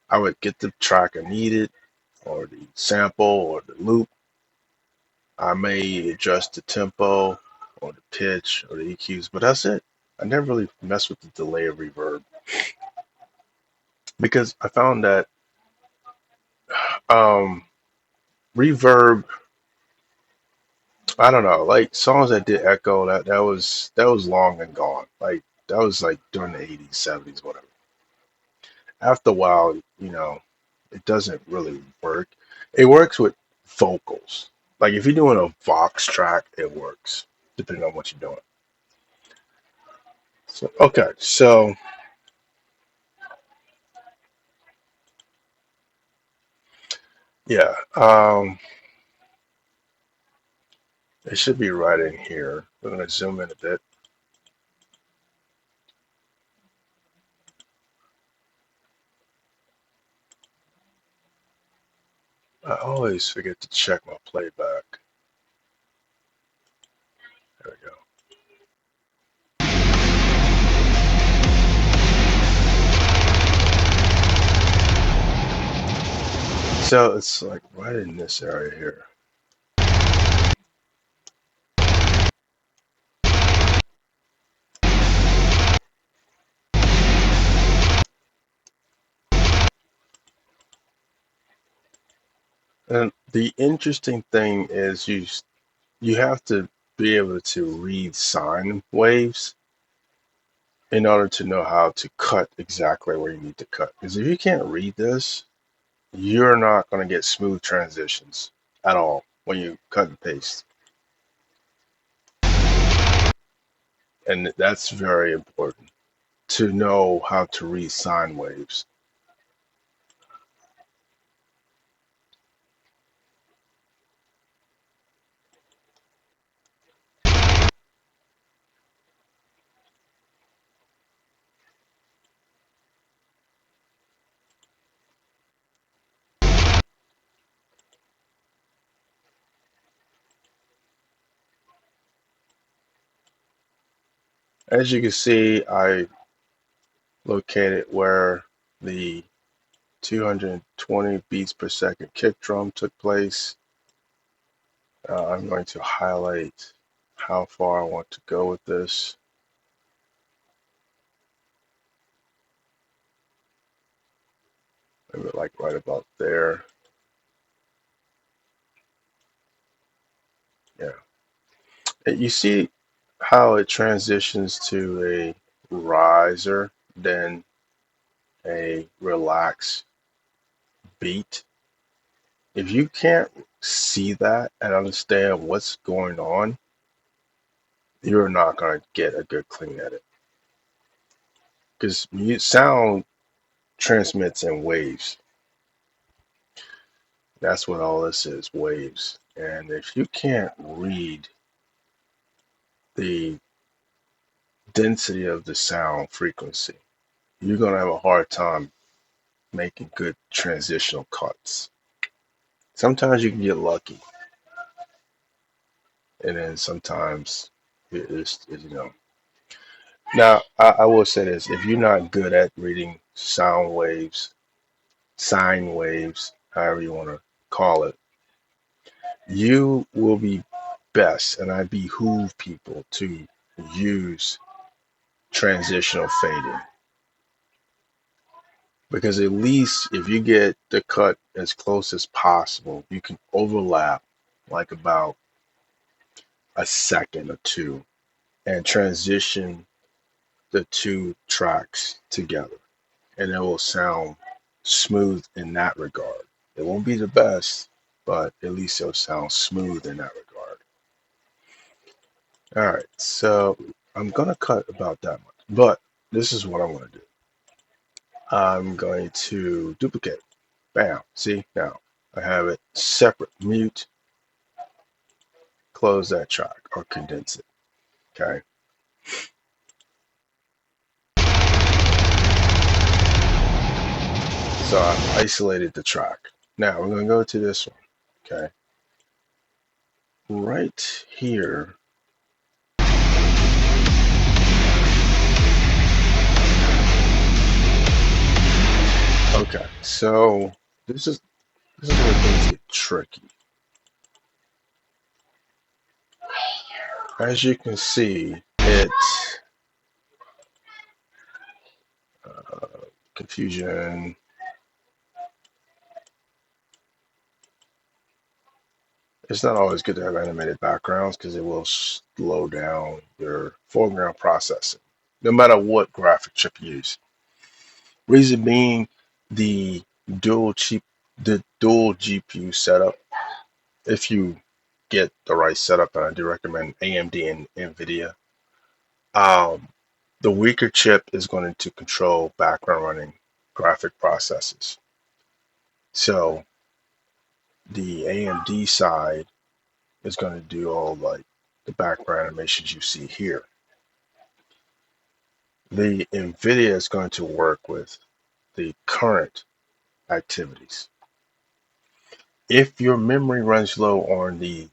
S1: I would get the track I needed, or the sample, or the loop. I may adjust the tempo, or the pitch, or the EQs, but that's it. I never really mess with the delay or reverb because I found that um, reverb. I don't know, like songs that did echo. That was long and gone. Like that was like during the 80s, 70s, whatever. After a while, it doesn't really work. It works with vocals. Like if you're doing a Vox track, it works, depending on what you're doing. So okay, so yeah, it should be right in here. We're gonna zoom in a bit. I always forget to check my playback. There we go. So it's like right in this area here. And the interesting thing is you have to be able to read sine waves in order to know how to cut exactly where you need to cut. Because if you can't read this, you're not going to get smooth transitions at all when you cut and paste. And that's very important to know how to read sine waves. As you can see, I located where the 220 beats per second kick drum took place. I'm going to highlight how far I want to go with this. Maybe like right about there. Yeah. You see how it transitions to a riser, then a relaxed beat. If you can't see that and understand what's going on, you're not going to get a good clean edit. Because sound transmits in waves. That's what all this is, waves. And if you can't read the density of the sound frequency, you're going to have a hard time making good transitional cuts. Sometimes you can get lucky, and then sometimes it is. Now, I will say this: if you're not good at reading sound waves, sine waves, however you want to call it, you will be best, and I behoove people to use transitional fading, because at least if you get the cut as close as possible, you can overlap like about a second or two and transition the two tracks together, and it will sound smooth in that regard. It won't be the best, but at least it'll sound smooth in that regard. All right, so I'm gonna cut about that much, but this is what I'm gonna do. I'm going to duplicate. Bam. See, now I have it separate. Mute, close that track or condense it. Okay. So I've isolated the track. Now we're going to go to this one. Okay. Right here. Okay. So this is where things get tricky. As you can see, uh, confusion. It's not always good to have animated backgrounds because it will slow down your foreground processing, no matter what graphic chip you use. Reason being, the dual chip, the dual GPU setup. If you get the right setup, and I do recommend AMD and NVIDIA, um, the weaker chip is going to control background running graphic processes. So the AMD side is going to do all like the background animations you see here. The NVIDIA is going to work with the current activities. If your memory runs low on the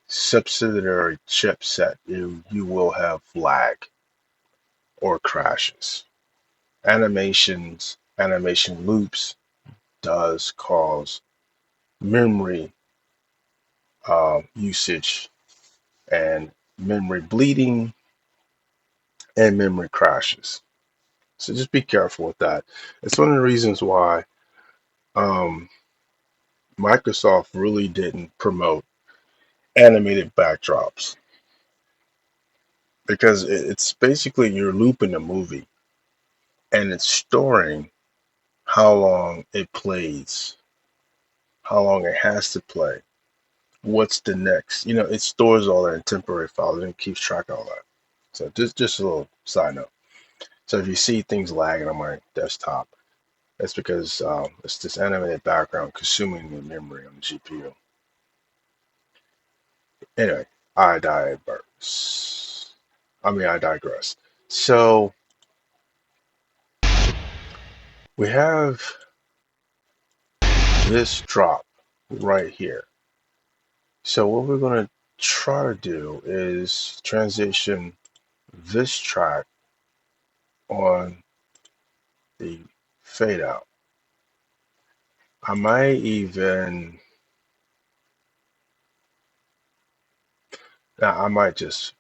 S1: subsidiary chipset, you will have lag or crashes. Animation loops does cause memory usage and memory bleeding and memory crashes. So just be careful with that. It's one of the reasons why um, Microsoft really didn't promote animated backdrops, because it's basically you're looping a movie and it's storing how long it plays, how long it has to play, what's the next. It stores all that in temporary files and it keeps track of all that. So just a little side note. So if you see things lagging on my desktop, that's because it's this animated background consuming the memory on the GPU. Anyway, I digress. So we have this drop right here. So what we're going to try to do is transition this track on the fade out. I might even, I might just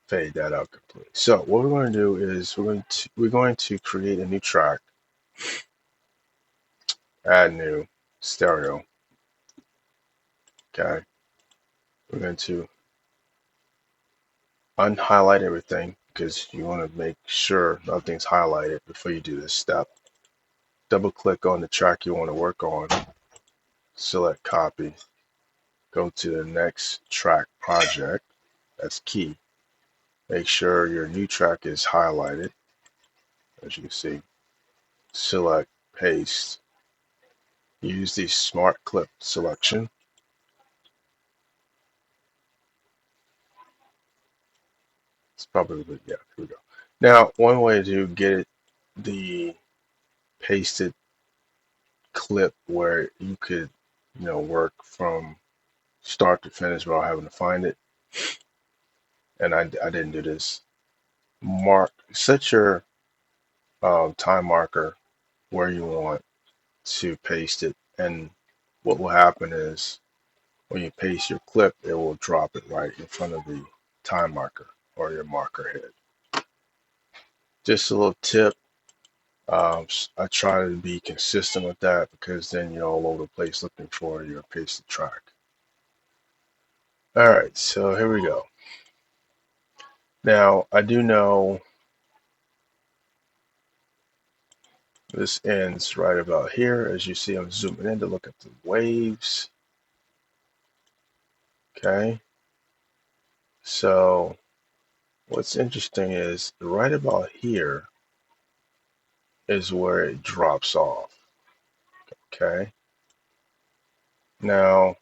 S1: fade that out completely. So what we're going to do is we're going to create a new track, add new stereo. Okay, we're going to unhighlight everything because you want to make sure nothing's highlighted before you do this step. Double click on the track you want to work on, select copy, go to the next track project. That's key. Make sure your new track is highlighted, as you can see. Select paste. Use the smart clip selection. It's probably good. Yeah, here we go. Now, one way to get the pasted clip where you could, work from start to finish without having to find it, and I didn't do this. Set your time marker where you want to paste it, and what will happen is when you paste your clip, it will drop it right in front of the time marker or your marker head. Just a little tip. I try to be consistent with that because then you're all over the place looking for your pasted track. All right, so here we go. Now, I do know this ends right about here. As you see, I'm zooming in to look at the waves. Okay, so what's interesting is right about here is where it drops off. Okay, now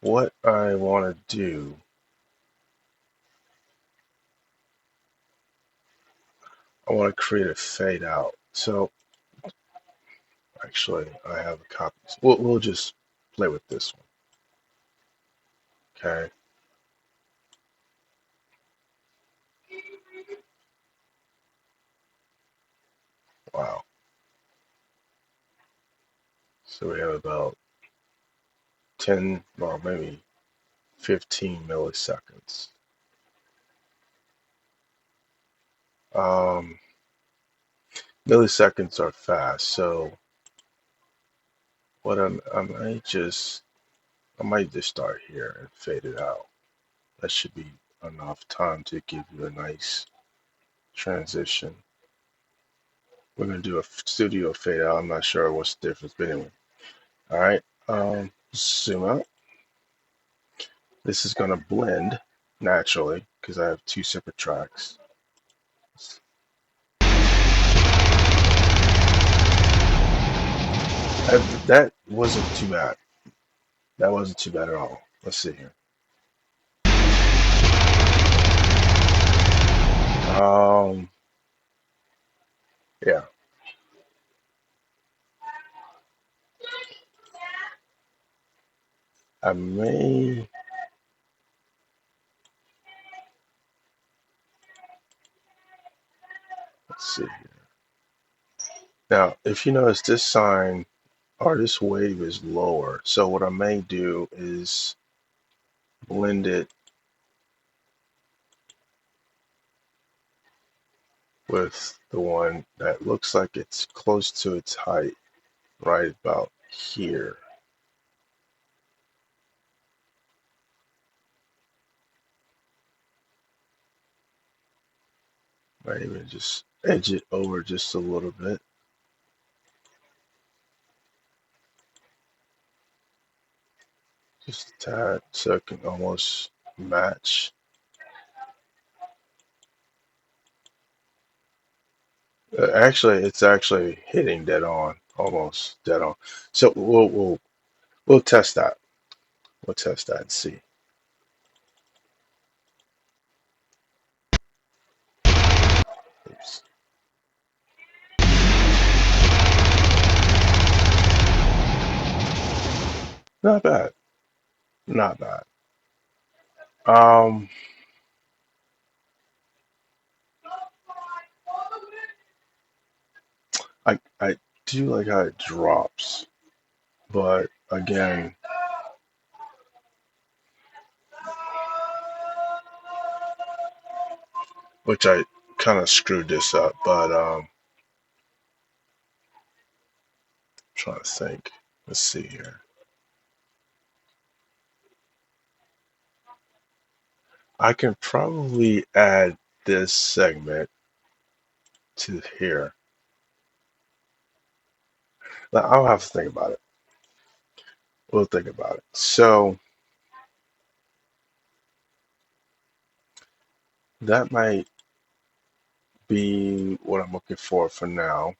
S1: what I want to do, I want to create a fade out. So actually, I have a copy. We'll just play with this one. Okay. Wow. So we have about 10, well, maybe 15 milliseconds. Um, Milliseconds are fast, so what I might just start here and fade it out. That should be enough time to give you a nice transition. We're gonna do a studio fade out. I'm not sure what's the difference, but anyway. All right. Zoom out. This is gonna blend naturally because I have two separate tracks. That wasn't too bad. That wasn't too bad at all. Let's see here. Um, yeah, I may. Let's see here. Now, if you notice, this sign or this wave is lower. So what I may do is blend it with the one that looks like it's close to its height, right about here. Might even just edge it over just a little bit. Just a tad so it can almost match. Actually, it's actually hitting dead on, almost dead on. So we'll test that. We'll test that and see. Oops. Not bad. Not bad. Um, I do like how it drops, but again, which I kind of screwed this up, but trying to think. Let's see here. I can probably add this segment to here. Now, I'll have to think about it. We'll think about it. So that might be what I'm looking for now.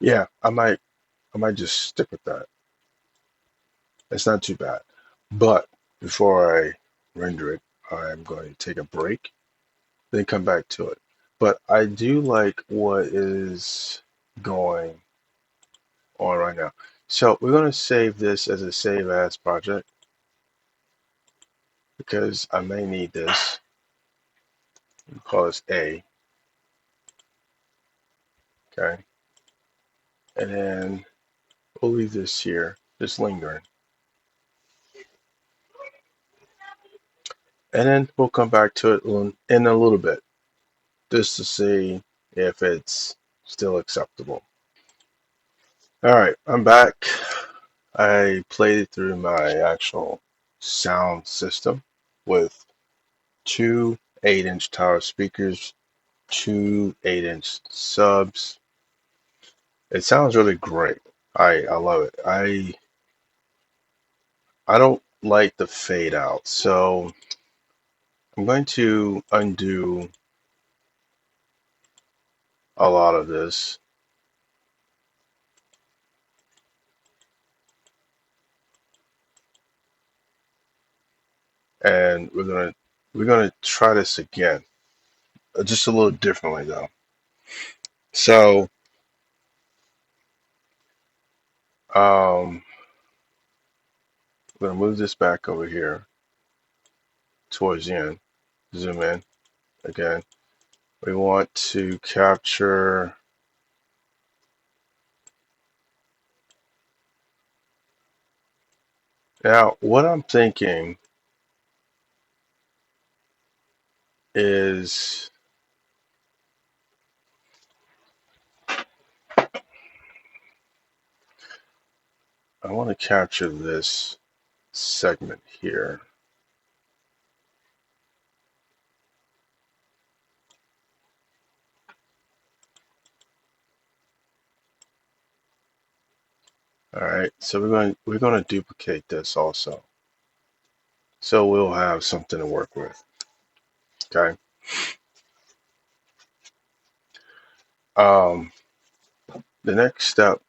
S1: Yeah, I might just stick with that. It's not too bad. But before I render it, I'm going to take a break, then come back to it. But I do like what is going on right now. So we're going to save this as a save as project because I may need this. We'll call this A, okay? And then we'll leave this here, just lingering. And then we'll come back to it in a little bit, just to see if it's still acceptable. All right, I'm back. I played it through my actual sound system with two 8-inch tower speakers, two 8-inch subs. It sounds really great. I love it. I don't like the fade out, so I'm going to undo a lot of this, and we're gonna try this again, just a little differently though. So I'm gonna move this back over here towards the end, zoom in again. We want to capture. Now, what I'm thinking is I want to capture this segment here. All right, so we're going to duplicate this also. So we'll have something to work with. Okay. Um, the next step,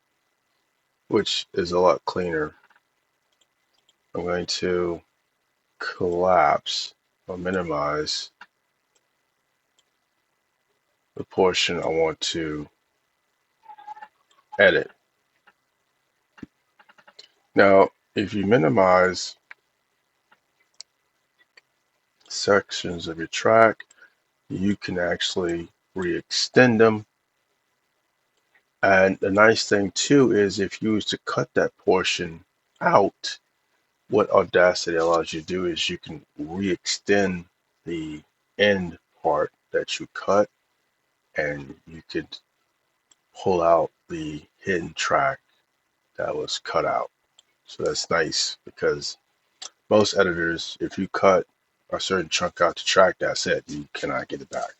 S1: which is a lot cleaner, I'm going to collapse or minimize the portion I want to edit. Now, if you minimize sections of your track, you can actually re-extend them. And the nice thing too is if you was to cut that portion out, what Audacity allows you to do is you can re-extend the end part that you cut, and you could pull out the hidden track that was cut out. So that's nice because most editors, if you cut a certain chunk out the track, that's it. You cannot get it back.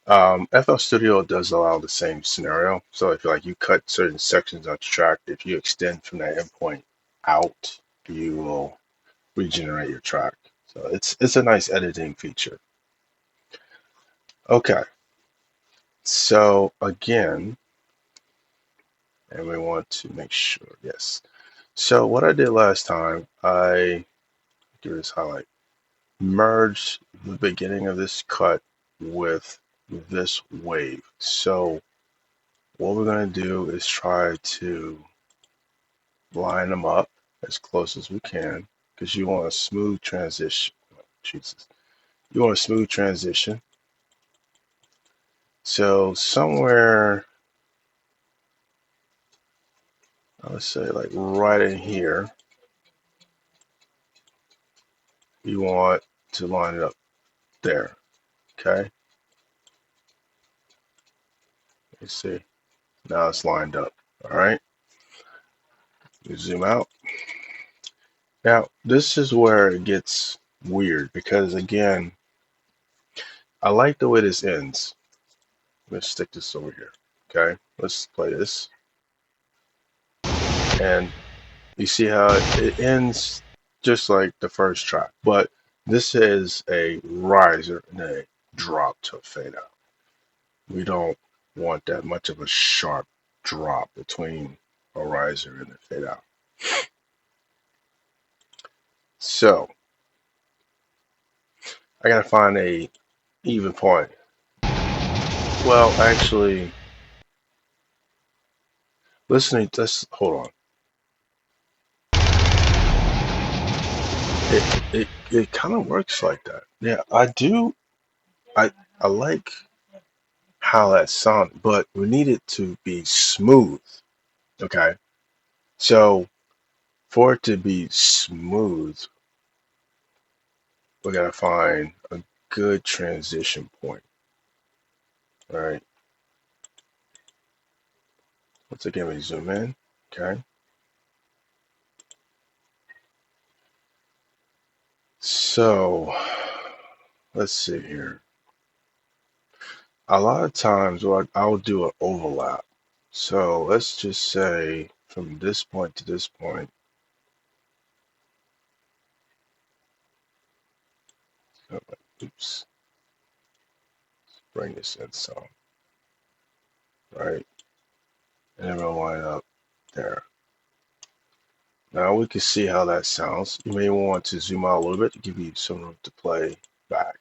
S1: FL Studio does allow the same scenario. So if like you cut certain sections out the track, if you extend from that endpoint out, you will regenerate your track. So it's a nice editing feature. Okay, so again, and we want to make sure, yes. So what I did last time, I give this highlight, merged the beginning of this cut with this wave. So what we're going to do is try to line them up as close as we can because you want a smooth transition. Jesus. You want a smooth transition. So somewhere, let's say like right in here, you want to line it up there. Okay. Let's see. Now it's lined up. All right. You zoom out. Now, this is where it gets weird because again, I like the way this ends. Let's stick this over here. Okay. Let's play this. And you see how it ends just like the first track, but this is a riser and a drop to a fade out. We don't want that much of a sharp. drop between a riser and a fade out. So I gotta find a even point. Well, actually, listening. Let's hold on. It kind of works like that. Yeah, I do. I like how that sound, but we need it to be smooth. Okay, so for it to be smooth, we gotta find a good transition point. All right. Once again, we zoom in. Okay. So let's see here. A lot of times, what I'll do an overlap. So let's just say from this point to this point. Oh, oops. Bring this in some. Right. And then we'll line up there. Now we can see how that sounds. You may want to zoom out a little bit to give you some room to play back.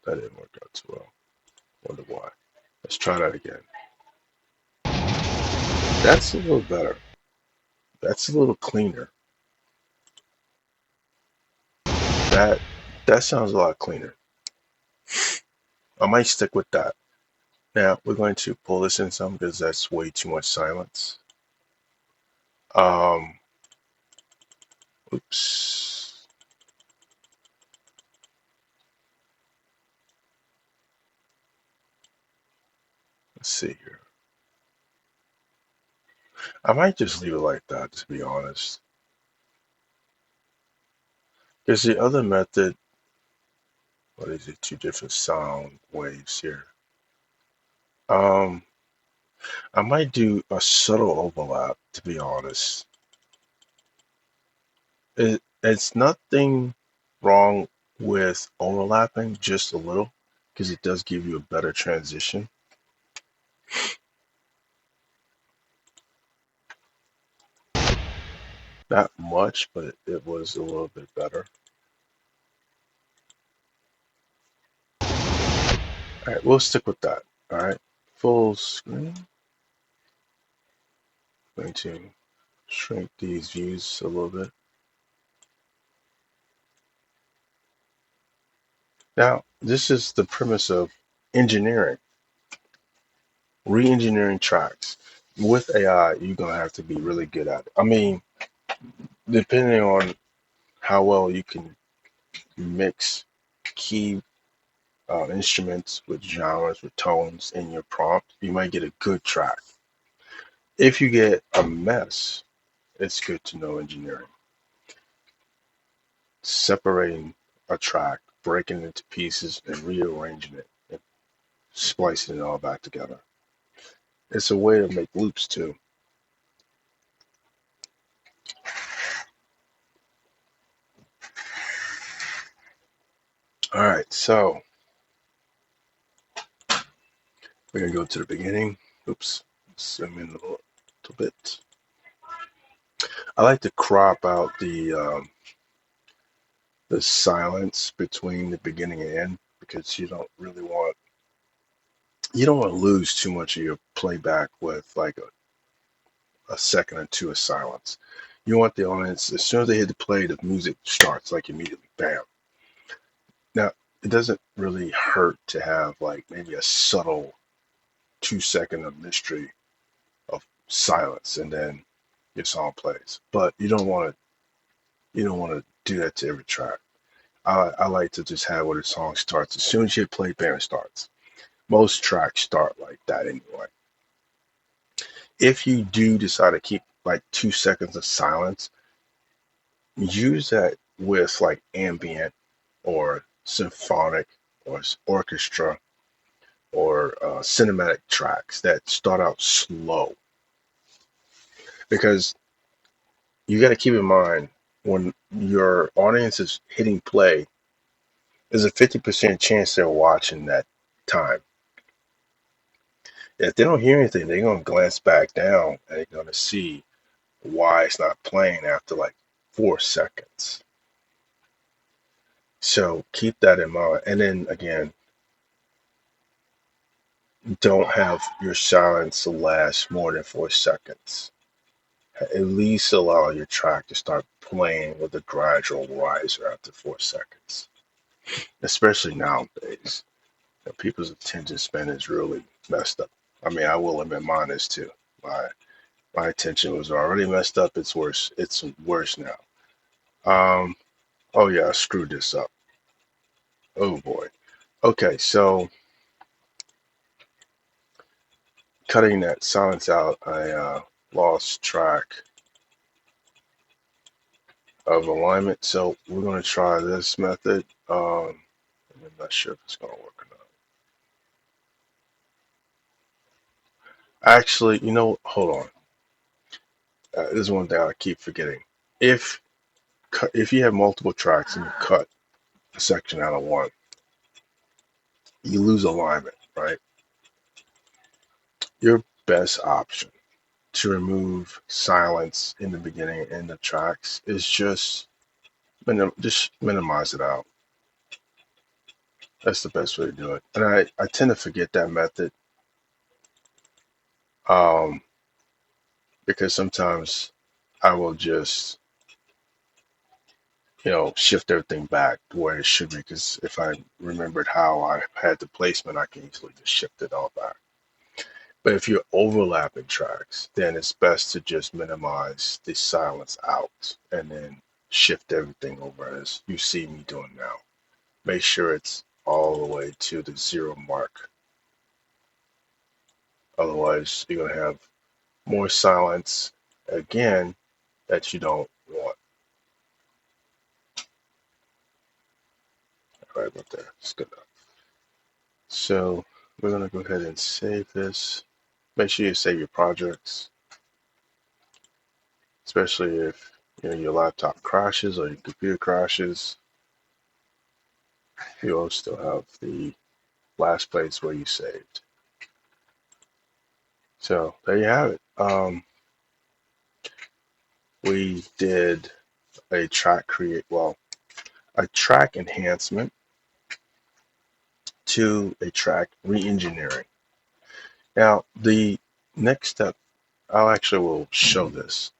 S1: That didn't work out too well. Wonder why. Let's try that again. That's a little better. That's a little cleaner. That that sounds a lot cleaner. I might stick with that. Now we're going to pull this in some because that's way too much silence. Um, oops. Let's see here. I might just leave it like that, to be honest. Because the other method, what is it? Two different sound waves here. Um, I might do a subtle overlap, to be honest. It's nothing wrong with overlapping just a little, because it does give you a better transition. Not much, but it was a little bit better. All right, we'll stick with that. All right, full screen. Going to shrink these views a little bit. Now, this is the premise of engineering, re-engineering tracks. With AI, you're gonna have to be really good at it. I mean, depending on how well you can mix key instruments with genres, with tones in your prompt, you might get a good track. If you get a mess, it's good to know engineering. Separating a track, breaking it into pieces, and rearranging it, and splicing it all back together. It's a way to make loops too. All right, so we're gonna go to the beginning. Oops, zoom in a little bit. I like to crop out the silence between the beginning and end because you don't want to lose too much of your playback with like a second or two of silence. You want the audience as soon as they hit the play, the music starts like immediately, bam. Now it doesn't really hurt to have like maybe a subtle 2 second of mystery of silence and then your song plays. But you don't want to do that to every track. I like to just have where the song starts. As soon as you hit play, bam, it starts. Most tracks start like that anyway. If you do decide to keep like 2 seconds of silence, use that with like ambient or symphonic or orchestra or cinematic tracks that start out slow. Because you got to keep in mind when your audience is hitting play, there's a 50% chance they're watching that time. If they don't hear anything, they're gonna glance back down and they're gonna see why it's not playing after like 4 seconds. So keep that in mind. And then again, don't have your silence last more than 4 seconds. At least allow your track to start playing with a gradual riser after 4 seconds. Especially nowadays, people's attention span is really messed up. I mean, I will admit mine is too. My my attention was already messed up. It's worse. It's worse now. Um. Oh yeah, I screwed this up. Oh boy. Okay, so cutting that silence out, I lost track of alignment. So we're going to try this method. I'm not sure if it's going to work or not. Actually, hold on. This is one thing I keep forgetting. If if you have multiple tracks and you cut a section out of one, you lose alignment, right? Your best option to remove silence in the beginning and the tracks is just minimize it out. That's the best way to do it. And I tend to forget that method um, because sometimes I will just, shift everything back to where it should be. Because if I remembered how I had the placement, I can easily just shift it all back. But if you're overlapping tracks, then it's best to just minimize the silence out and then shift everything over as you see me doing now. Make sure it's all the way to the zero mark. Otherwise, you're going to have more silence again that you don't want. Right about there. It's good enough. So we're going to go ahead and save this. Make sure you save your projects, especially if your laptop crashes or your computer crashes. You'll still have the last place where you saved. So there you have it. We did a a track enhancement to a track re-engineering. Now, the next step, I'll actually will show this.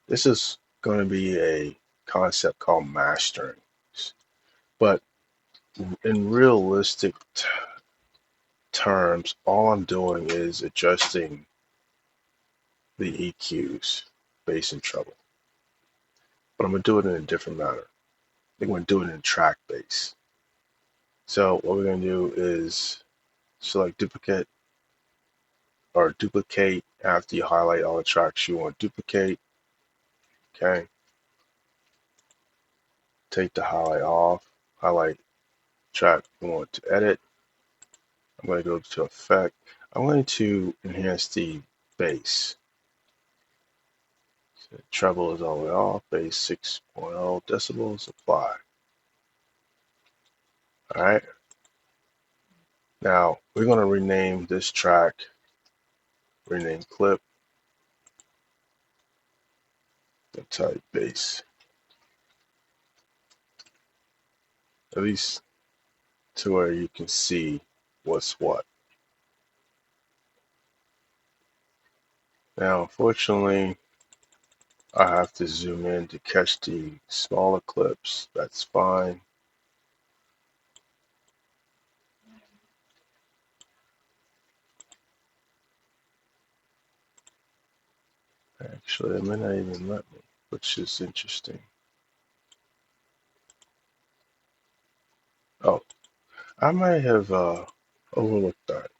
S1: This is going to be a concept called mastering. But in realistic terms, all I'm doing is adjusting the EQs, bass and treble. But I'm going to do it in a different manner. I'm going to do it in track bass. So what we're going to do is select duplicate after you highlight all the tracks you want to duplicate. Okay. Take the highlight off, highlight track you want to edit. I'm going to go to effect. I'm going to enhance the bass. So treble is all the way off, bass 6.0 decibels, apply. All right. Now we're going to rename this track, rename clip, and type bass. At least to where you can see what's what. Now, unfortunately, I have to zoom in to catch the smaller clips. That's fine. Actually, it may not even let me, which is interesting. Oh, I might have overlooked that.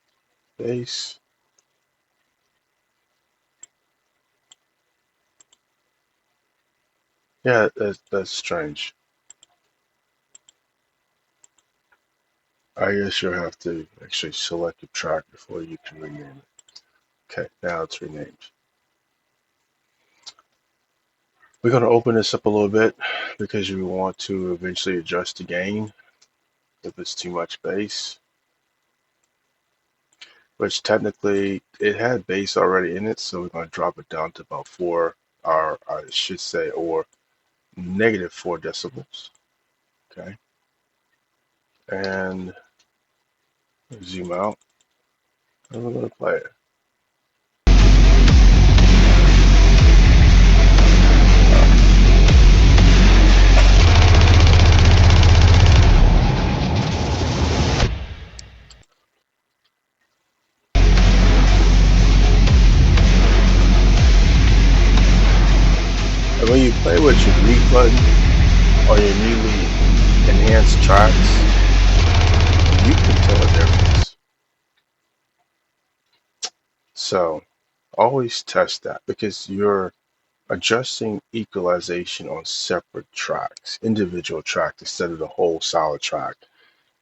S1: Bass. Yeah, that's strange. I guess you'll have to actually select a track before you can rename it. Okay, now it's renamed. We're going to open this up a little bit because we want to eventually adjust the gain if it's too much bass. which technically it had bass already in it, so we're going to drop it down to about four, or I should say, or -4 decibels. Okay, and zoom out, and we're going to play it. And when you play with your mute button or your newly enhanced tracks, you can tell a difference. So always test that because you're adjusting equalization on separate tracks, individual tracks instead of the whole solid track.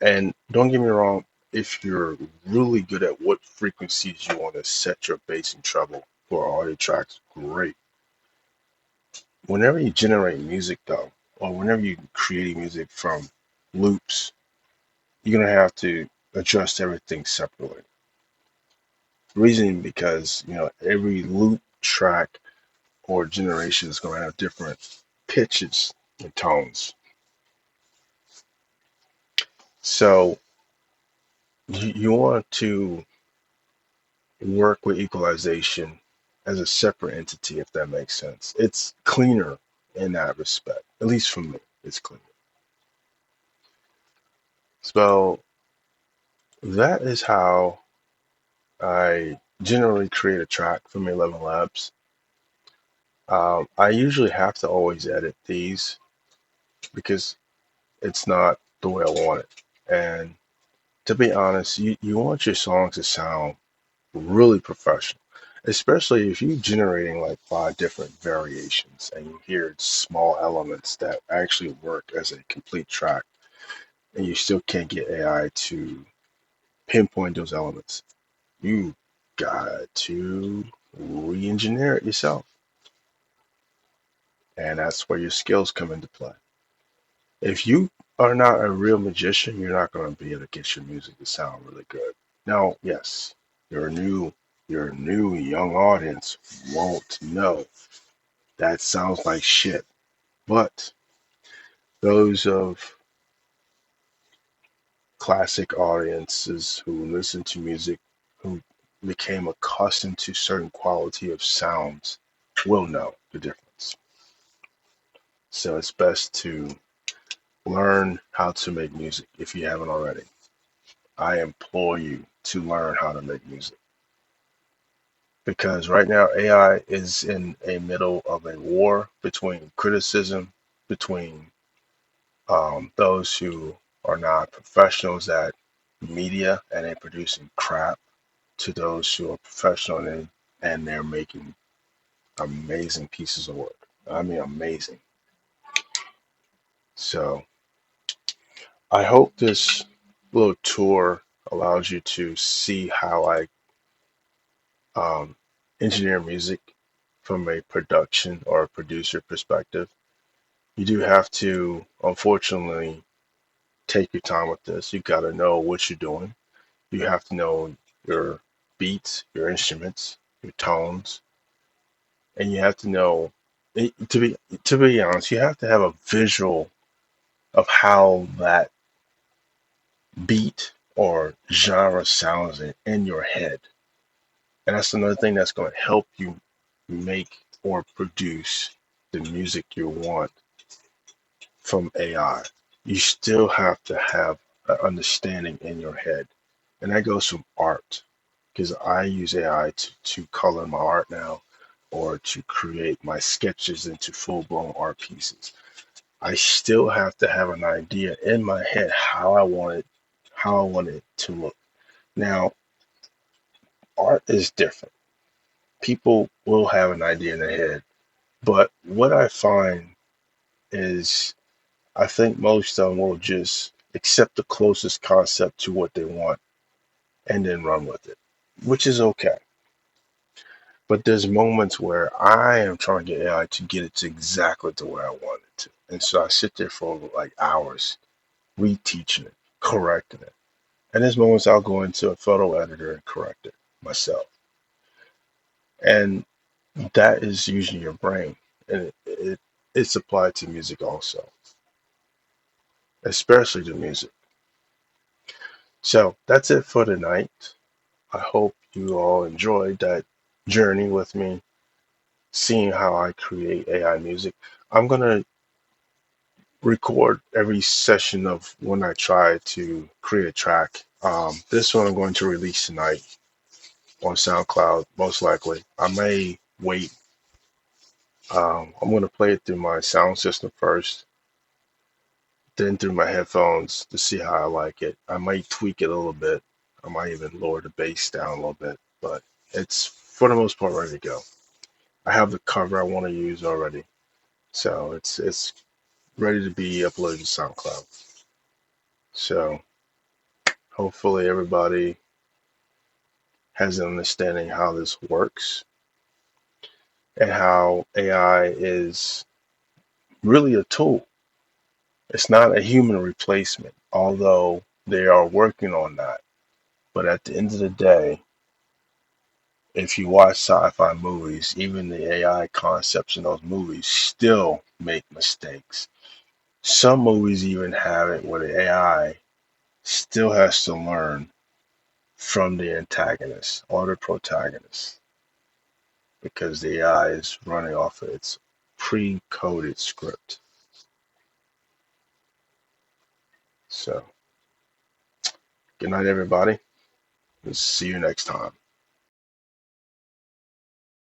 S1: And don't get me wrong, if you're really good at what frequencies you want to set your bass and treble for all your tracks, great. Whenever you generate music though, or whenever you're creating music from loops, you're gonna have to adjust everything separately. Reasoning because every loop track or generation is gonna have different pitches and tones. So you want to work with equalization as a separate entity, if that makes sense. It's cleaner in that respect, at least for me. It's cleaner. So that is how I generally create a track from ElevenLabs. I usually have to always edit these because it's not the way I want it. And to be honest, you want your songs to sound really professional, especially if you're generating like five different variations and you hear small elements that actually work as a complete track, and you still can't get AI to pinpoint those elements. You got to re-engineer it yourself, and that's where your skills come into play. If you are not a real magician, you're not going to be able to get your music to sound really good. Now, yes, your new young audience won't know that sounds like shit. But those of classic audiences who listen to music, who became accustomed to certain quality of sounds, will know the difference. So it's best to learn how to make music if you haven't already. I implore you to learn how to make music because right now AI is in a middle of a war between criticism, between those who are not professionals at media and they're producing crap to those who are professional and they're making amazing pieces of work. I mean, amazing. So I hope this little tour allows you to see how I um, engineer music from a production or a producer perspective. You do have to, unfortunately, take your time with this. You got to know what you're doing. You have to know your beats, your instruments, your tones, and you have to know to be honest, you have to have a visual of how that beat or genre sounds in your head. And that's another thing that's going to help you make or produce the music you want from AI. You still have to have an understanding in your head. And that goes from art, because I use AI to color my art now or to create my sketches into full blown art pieces. I still have to have an idea in my head how I want it to look. Now, art is different. People will have an idea in their head, but what I find is I think most of them will just accept the closest concept to what they want and then run with it, which is okay. But there's moments where I am trying to get AI to get it to exactly the way I want it to. And so I sit there for like hours reteaching it, correcting it. And there's moments I'll go into a photo editor and correct it myself. And that is using your brain. And it's applied to music also, especially to music. So that's it for tonight. I hope you all enjoyed that journey with me, seeing how I create AI music. I'm going to record every session of when I try to create a track. This one I'm going to release tonight on SoundCloud, most likely. I may wait. I'm going to play it through my sound system first, then through my headphones to see how I like it. I might tweak it a little bit. I might even lower the bass down a little bit, but it's for the most part ready to go. I have the cover I want to use already, so it's ready to be uploaded to SoundCloud. So hopefully everybody has an understanding how this works and how AI is really a tool. It's not a human replacement, although they are working on that. But at the end of the day, if you watch sci-fi movies, even the AI concepts in those movies still make mistakes. Some movies even have it where the AI still has to learn from the antagonist or the protagonist because the AI is running off of its pre-coded script. So, good night, everybody. We'll see you next time.